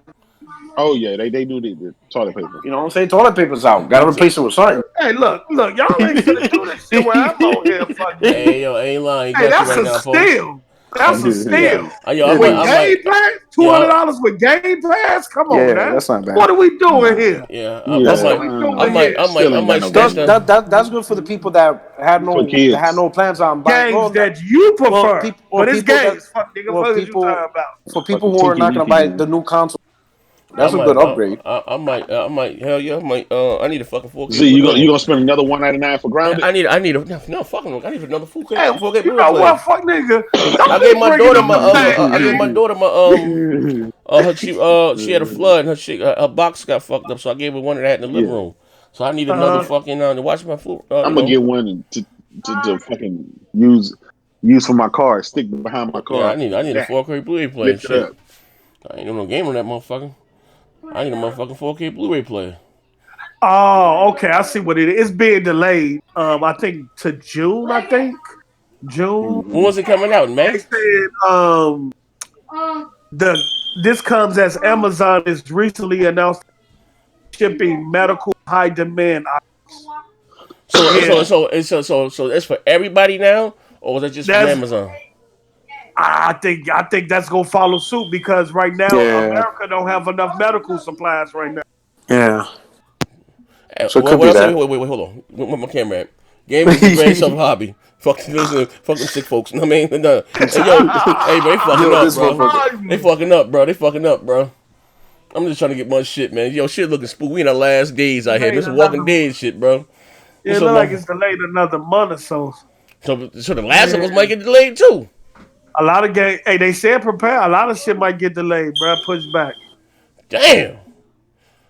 Oh yeah, they do the toilet paper. You know what I'm saying? Toilet paper's out. Gotta replace it with something. Hey, look, y'all ain't finna do this shit where I'm on here fucking. Hey yo, I ain't lying. Hey, Got you that's right a now, folks. steal. That's a steal. Yo, I With might. Game Pass, Yeah, $200 with Game Pass. Come on, Yeah, now. that's not bad. What are we doing here? yeah. That's What are we doing here? Still I ain't got might no snatch games. that's good for the people that For kids. no plans on buying. Games that you prefer, but it's people that games. Fuck nigga, what are you talking about? for people Fucking who are Tinky not gonna Winky buy games. the new console. I That's a good upgrade. might. Hell yeah, I might. I need a fucking 4K. See, you gonna spend another $199 for grounded? I need no fucking. I need another 4K. Hey, 4K you Blu-ray know player. what? Fuck nigga. I Don't gave be my bringing daughter up the I gave my past. daughter she had a flood and her box got fucked up, so I gave her one of that in the living Yeah. room. So I need another fucking to watch my food. I'm gonna get one to fucking use for my car. Stick behind my Yeah, car. I need a That 4K Blu-ray player. lift it Shit, up. I ain't no game on that motherfucker. I need a motherfucking 4K Blu-ray player. Oh, okay. I see what it is. It's being delayed. I think to June. I think June. When was it coming out, They man? said this comes as Amazon is recently announced shipping medical high demand items. So that's for everybody now, or was that just from That's Amazon? I think that's gonna follow suit because right now Yeah, America don't have enough medical supplies right now. yeah. So it What could be else? that. Wait, hold on. Where my camera at? Gaming is the greatest of hobby. Fuck them sick folks. I mean, no. Hey, yo, hey, bro, they fucking Yo, up, this bro. motherfucker. They fucking up, bro. I'm just trying to get my shit, man. Yo, shit looking spooky. We in our last days out here. This is Walking Dead shit, bro. It look like it's delayed another month or so. So the last of us might get delayed too. A lot of game. Hey, they said prepare. A lot of shit might get delayed, bro. Pushed back. Damn.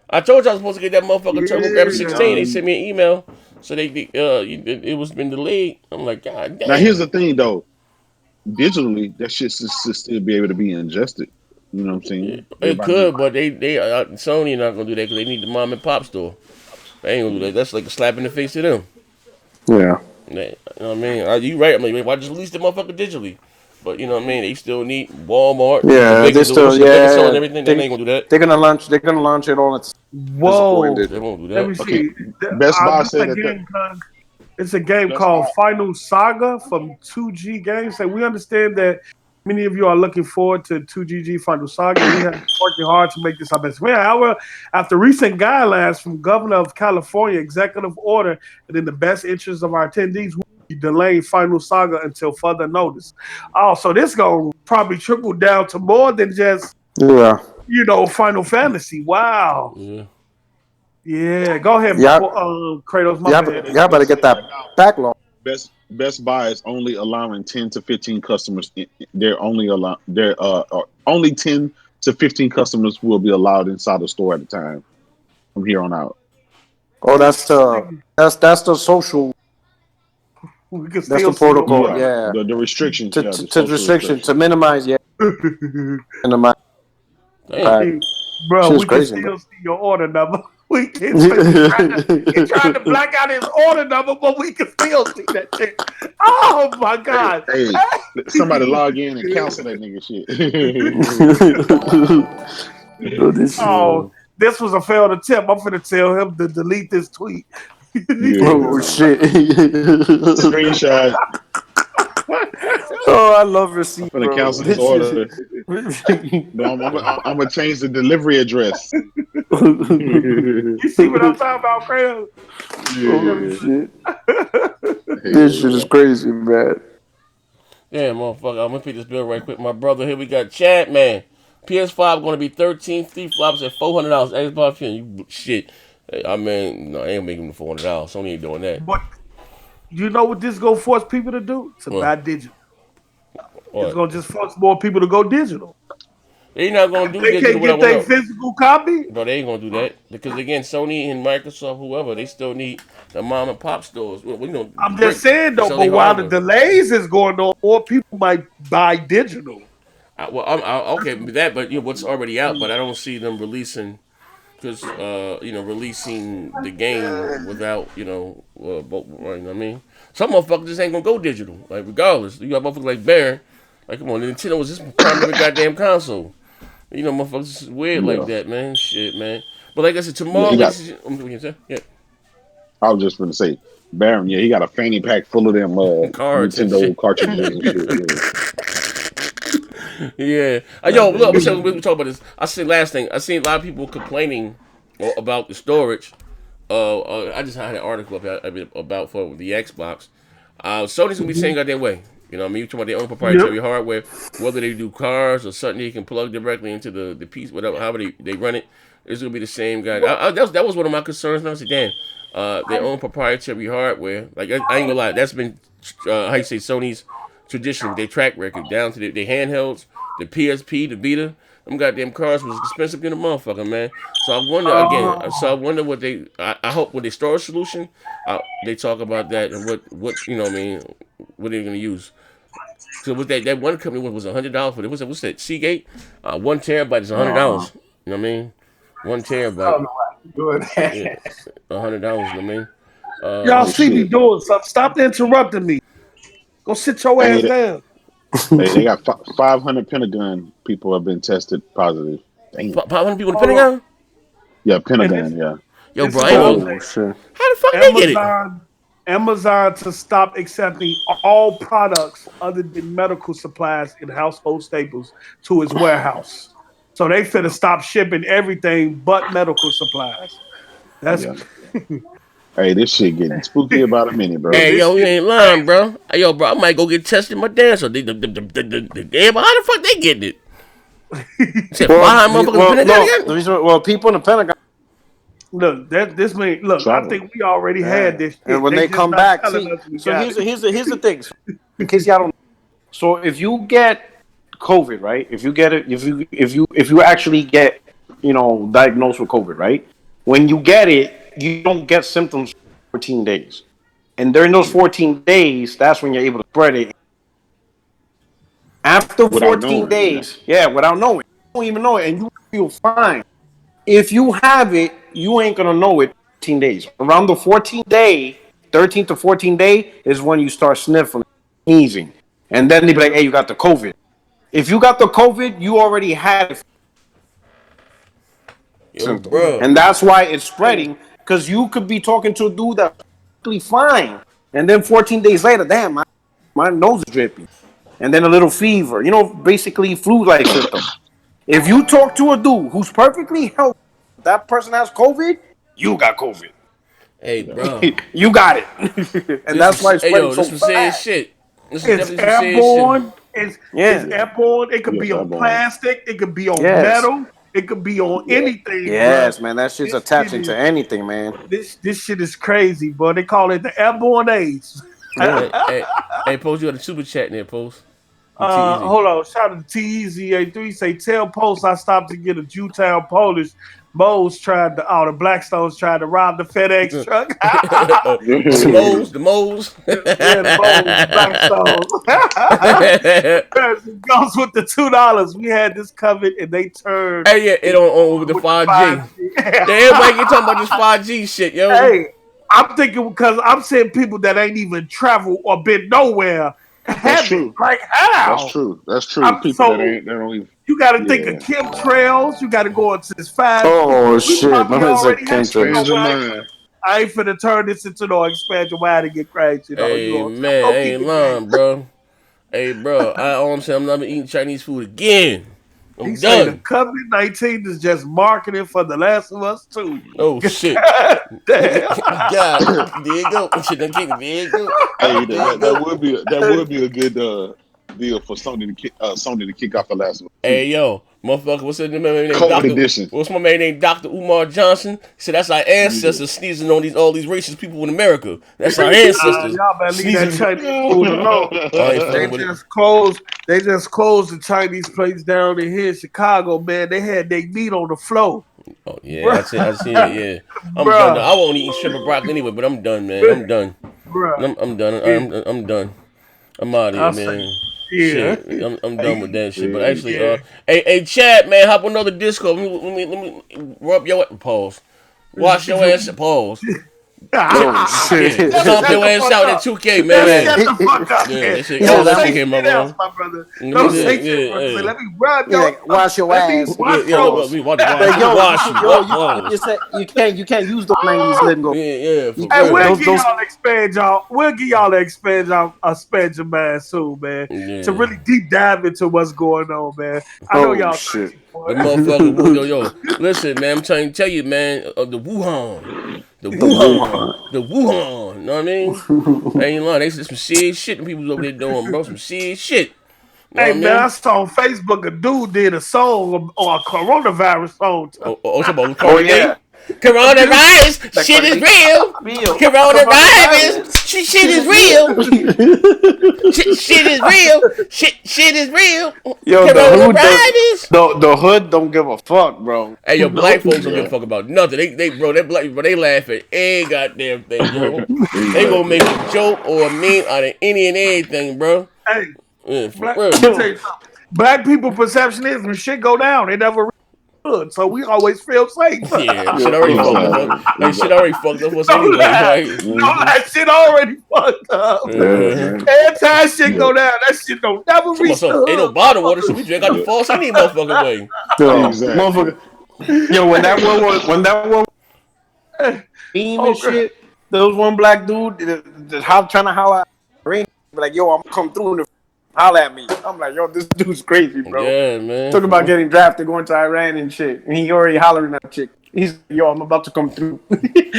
I told you I was supposed to get that motherfucker TurboGrafx 16. They Yeah. sent me an email. So it was been delayed. I'm like, God damn. Now here's the thing though. Digitally, that shit should still be able to be ingested. You know what I'm saying? It could, but they Sony not gonna do that because they need the mom and pop store. They ain't gonna do that. That's like a slap in the face to them. Yeah. You know what I mean? You right. I'm like, why just release the motherfucker digitally? But you know what I mean? They still need Walmart. Yeah, the they still store and everything. They ain't gonna do that. They're gonna launch it all at Whoa. They won't do Let me that. see. Best Buy It's said a that. game, it's a game called Final Saga from 2G Games. And we understand that many of you are looking forward to 2GG Final Saga. We have been working hard to make this our best win. However, after recent guidelines from Governor of California, executive order that in the best interest of our attendees, we will be delaying Final Saga until further notice. Oh, so this gonna probably trickle down to more than just Final Fantasy. Wow. Yeah. Yeah, go ahead, Kratos. Y'all better get that backlog. Best Buy is only allowing 10 to 15 customers. They're only only 10 to 15 customers will be allowed inside the store at a time from here on out. Oh, that's the social. That's the protocol. Yeah. The restrictions. To restriction to minimize. Yeah. minimize. Damn. Bro, we can crazy, still see your order number. We can he tried to black out his order number, but we can still see that shit. Oh my God! Hey, somebody log in and cancel that nigga shit. Oh, this was a failed attempt. I'm finna tell him to delete this tweet. Oh shit! Screenshot. Oh, I love receipt. I'm gonna cancel this order. No, I'm gonna change the delivery address. You see what I'm talking about, Craig? Oh shit! This shit is crazy, man. Yeah, motherfucker. I'm gonna pick this bill right quick. My brother here, we got Chad, man. PS5 gonna be 13, flip flops at $400. Xbox, you shit. I mean, no, I ain't making the $400. Sony ain't doing that. But you know what this gonna force people to do? To buy digital. It's gonna just force more people to go digital. They're not gonna do they digital. They can't get their physical copy. Bro, they ain't gonna do that because again, Sony and Microsoft, whoever, they still need the mom and pop stores. I'm just saying though, but while the delays is going on, more people might buy digital. I'm okay with that, but what's already out. But I don't see them releasing because releasing the game without you know what I mean. Some motherfuckers just ain't gonna go digital. Like regardless, you got motherfuckers like Bear. Like come on, Nintendo was just primary goddamn console. You know, motherfuckers is weird like that, man. Shit, man. But like I said, tomorrow, yeah, I was just gonna say, Baron. Yeah, he got a fanny pack full of them Nintendo cartridges and shit. Yeah. Yo, look, we talk about this. I see last thing. I seen a lot of people complaining about the storage. I just had an article about for the Xbox. Sony's gonna be saying goddamn way. You know what I mean? You're talking about their own proprietary hardware, whether they do cars or something you can plug directly into the piece, whatever, however they run it, it's going to be the same guy. That was one of my concerns. And I said, damn, their own proprietary hardware. Like, I ain't going to lie, that's been, how you say, Sony's tradition, their track record, down to their handhelds, the PSP, the Vita. Them goddamn cars was expensive than a motherfucker, man. So I wonder, what I hope with their storage solution, they talk about that and what you know what I mean, what they're going to use. So with that one company was $100 for it. What's that? Seagate? 1 terabyte is $100. You know what I mean? 1 terabyte. Yeah, $100. You know what I mean? Y'all see me doing something. Stop interrupting me. Go sit your ass down. They got 500 Pentagon people have been tested positive. Damn. 500 people in the Pentagon? Yeah, Pentagon. Yeah. Yo, bro, how the fuck they get it? Amazon to stop accepting all products other than medical supplies and household staples to its warehouse. So they finna stop shipping everything but medical supplies. That's Hey, this shit getting spooky about a minute, bro. Hey, yo, you ain't lying, bro. Hey, yo, bro, I might go get tested my damn. So damn, how the fuck they getting it? People in the Pentagon. Look, I think we already had this shit. And when they come back, so here's the thing. In case y'all don't know. So if you get COVID, right? If you get it, if you actually get, diagnosed with COVID, right? When you get it, you don't get symptoms for 14 days. And during those 14 days, that's when you're able to spread it. After 14 days, without knowing. You don't even know it, and you feel fine. If you have it, you ain't going to know it 14 days. Around the 14th day, 13th to 14th day is when you start sniffling, sneezing. And then they be like, hey, you got the COVID. If you got the COVID, you already had it. Bro. And that's why it's spreading, because you could be talking to a dude that's perfectly fine. And then 14 days later, damn, my nose is dripping. And then a little fever. Basically flu-like symptoms. If you talk to a dude who's perfectly healthy, that person has COVID, you got COVID. Hey, bro. You got it. And that's why it's spreading so fast. This shit. It's airborne. It's airborne. It could be on plastic. It could be on metal. It could be on anything. Yes, man. That shit's attaching to anything, man. This shit is crazy, bro. They call it the airborne AIDS. Hey, Post, you got a super chat in there, Post. Hold on. Shout out to TEZA3. Say, tell Post I stopped to get a Jewtown Polish. Moles tried to, the Blackstones tried to rob the FedEx truck. the moles. Yeah, the Blackstones. Goes with the $2. We had this covered and they turned. Hey, yeah, it on with the 5G. Everybody get talking about this 5G shit, yo. Hey, I'm thinking because I'm seeing people that ain't even traveled or been nowhere. That's true. Like how? That's true. People that don't even. You got to think of chemtrails. You got to go into this 5G. Oh shit! Chemtrails. I ain't finna turn this into no expansion wide and get crazy. You know, hey man, I ain't lying, bro. Hey, bro, I'm saying I'm not eating Chinese food again. I'm done. COVID-19 is just marketing for The Last of Us 2. Oh shit! Damn. God, there you go. There you go. Hey, that would be a good deal for Sony to kick off The Last of Us 2. Hey yo, motherfucker, what's his name? What's my man named Dr. Umar Johnson? He said that's our ancestors sneezing on all these racist people in America. That's our ancestors. Y'all better leave that Chinese food alone. They just closed the Chinese place down in here in Chicago, man. They had their meat on the floor. Oh yeah, I see it. Yeah, I'm done. I won't eat shrimp and broccoli anyway, but I'm done, man. I'm done. I'm done. I'm done. I'm out of here, man. Yeah, shit, I'm done with that shit. But actually, hey, Chad, man, hop on another Discord. Let me rub your pause. Wash your ass. Pause. Oh shit! Stomp your ass out at 2K, man. Shut the fuck up, man. That shit, Don't say shit, shit else, my brother. Don't say shit. Let me rub your. Wash your ass. You can't use the language lingo. Yeah. Hey, we'll give y'all an expansion man soon, man. To really deep dive into what's going on, man. I know y'all. Shit. The motherfucker, yo, listen, man. I'm trying to tell you, man, of the Wuhan. The Wuhan, you know what I mean? I ain't lying, they said some serious shit and people over there doing, bro, some serious shit. Hey, man, I saw on Facebook a dude did a song or a coronavirus song. Yeah. Coronavirus, shit is real. Coronavirus, shit is real. Shit is real. Shit is real. Yo, the hood don't give a fuck, bro. Hey, yo, black folks don't give a fuck about nothing. They laugh at any goddamn thing, bro. They gonna make a joke or a meme out of any and anything, bro. Hey, yeah, black people perception is when shit go down, they never good, so we always feel safe. Yeah, shit already fucked up. Like, shit already fucked up us anyway. That shit already fucked up. Every time shit go down, that shit don't never reach the hood. Ain't no bottled water, so we drink out the false any motherfucking way. Motherfucker. Yo, when that one beam and shit, there was one black dude trying to holler at me, like, yo, I'm gonna come through and holler at me. I'm like, yo, this dude's crazy, bro. Yeah, man. Talking about getting drafted, going to Iran and shit. And he already hollering at that chick. He's like, yo, I'm about to come through.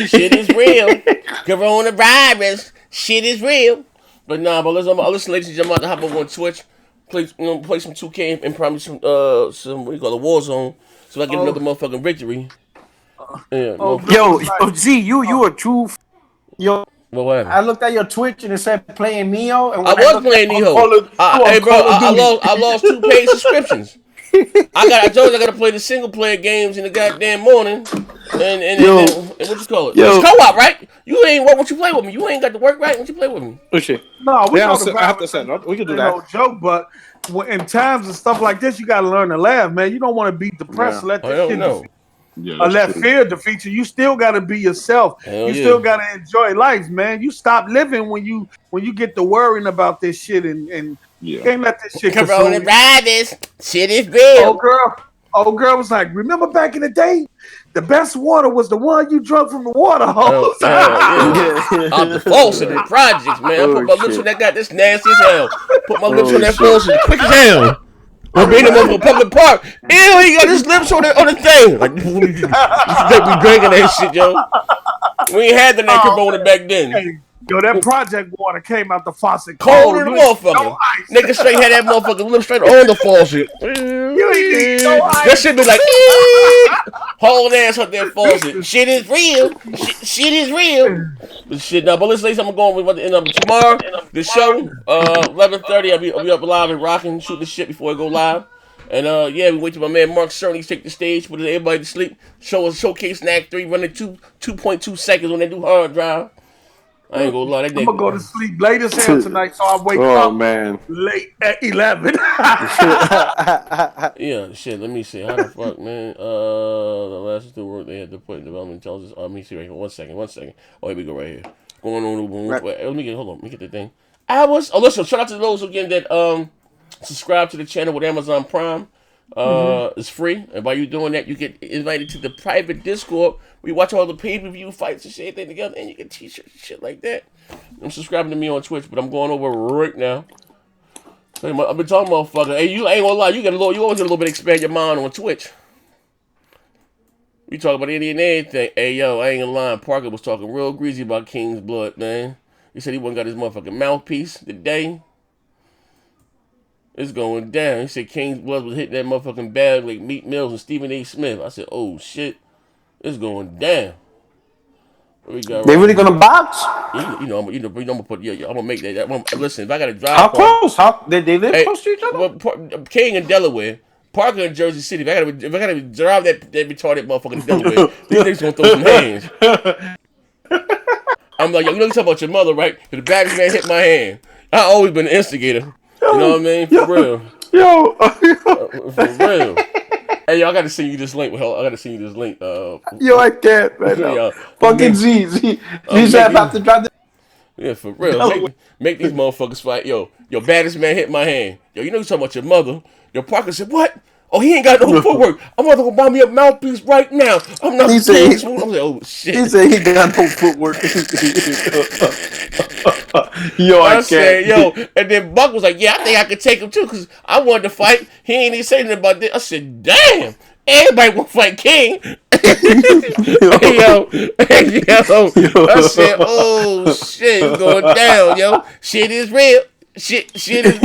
Shit is real. Coronavirus. Shit is real. But listen, ladies and gentlemen, I'm about to hop over on Twitch, play some 2K and probably some what do you call it, Warzone, so I get another motherfucking victory. Yo, G, you a true yo. What I looked at your Twitch and it said playing Neo. And I was playing Neo. Hey, bro, I lost 2 paid subscriptions. I told you I gotta play the single player games in the goddamn morning. And what you call it? It's co-op, right? You ain't work when you play with me. You ain't got to work right when you play with me. Oh shit. No, I have to set up. We can do that. No joke, but in times and stuff like this, you gotta learn to laugh, man. You don't want to be depressed. Let that shit defeat. Let fear defeat you. You still gotta be yourself. Still gotta enjoy life, man. You stop living when you get to worrying about this shit and you can't let this shit consume you. Coronavirus, shit is real. Old girl was like, remember back in the day, the best water was the one you drunk from the water hose. I'm the faucet in projects, man. I put my lips on that guy. This nasty as hell. Put my lips on that faucet quick as hell. We're beating him up in public park. Ew, he got his lips on the thing. Like, we drinking that shit, yo. We ain't had the name Corona back then. Hey, yo, that project water came out the faucet cold as a motherfucker. Nigga straight had that motherfucker lip straight on the faucet. You ain't That shit be like, whole ass up there faucet. Shit is real. Shit is real. But shit, now, but let's say something going with the end of tomorrow. The show, 11:30. I'll be up live and rocking, shooting the shit before I go live. And yeah, we wait till my man Mark Cerny take the stage, put everybody to sleep. Showcase Act 3, running 2.2 seconds when they do hard drive. I ain't gonna lie. I'm gonna go to sleep late as hell tonight, so I wake up late at 11. Yeah, shit. Let me see. How the fuck, man? The last two work they had to put in development intelligence. Let me see right here. One second. Oh, here we go right here. Going on. Right. Wait, let me get the thing. Listen. Shout out to those again that subscribe to the channel with Amazon Prime. It's free, and by you doing that, you get invited to the private Discord. We watch all the pay-per-view fights and shit together, and you get t-shirts and shit like that. I'm subscribing to me on Twitch, but I'm going over right now. I've been talking, motherfucker. Hey, you ain't gonna lie, you always get a little bit expand your mind on Twitch. We talk about any and everything. Hey, yo, I ain't gonna lie. Parker was talking real greasy about King's blood, man. He said he went got his motherfucking mouthpiece today. It's going down. He said King's blood was hitting that motherfucking bag like Meat Mills and Stephen A. Smith. I said, oh shit, it's going down. What we got they really gonna box? I'm gonna put. I'm gonna make that. Listen, if I gotta drive. How close? They live close to each other? Well, King in Delaware, Parker in Jersey City. If I gotta drive that retarded motherfucker to Delaware, these niggas gonna throw some hands. I'm like, yo, you know you talking about your mother, right? If the baddest man hit my hand, I always been an instigator. You know what I mean? For real. For real. Hey, yo, I gotta send you this link. I gotta send you this link. Yo, I can't, man. No. Fucking Z about to drive the... Yeah, for real. Make these motherfuckers fight. Yo, your baddest man hit my hand. Yo, you know you talking about your mother. Your Parker said, what? Oh, he ain't got no footwork. I'm about to go buy me a mouthpiece right now. I'm not saying I'm like, oh shit. He said he got no footwork. Yo, I said, yo, and then Buck was like, yeah, I think I could take him too, because I wanted to fight. He ain't even saying anything about this. I said, damn, everybody want to fight King. yo. I said, oh shit, it's going down, yo. Shit is real. Shit is real.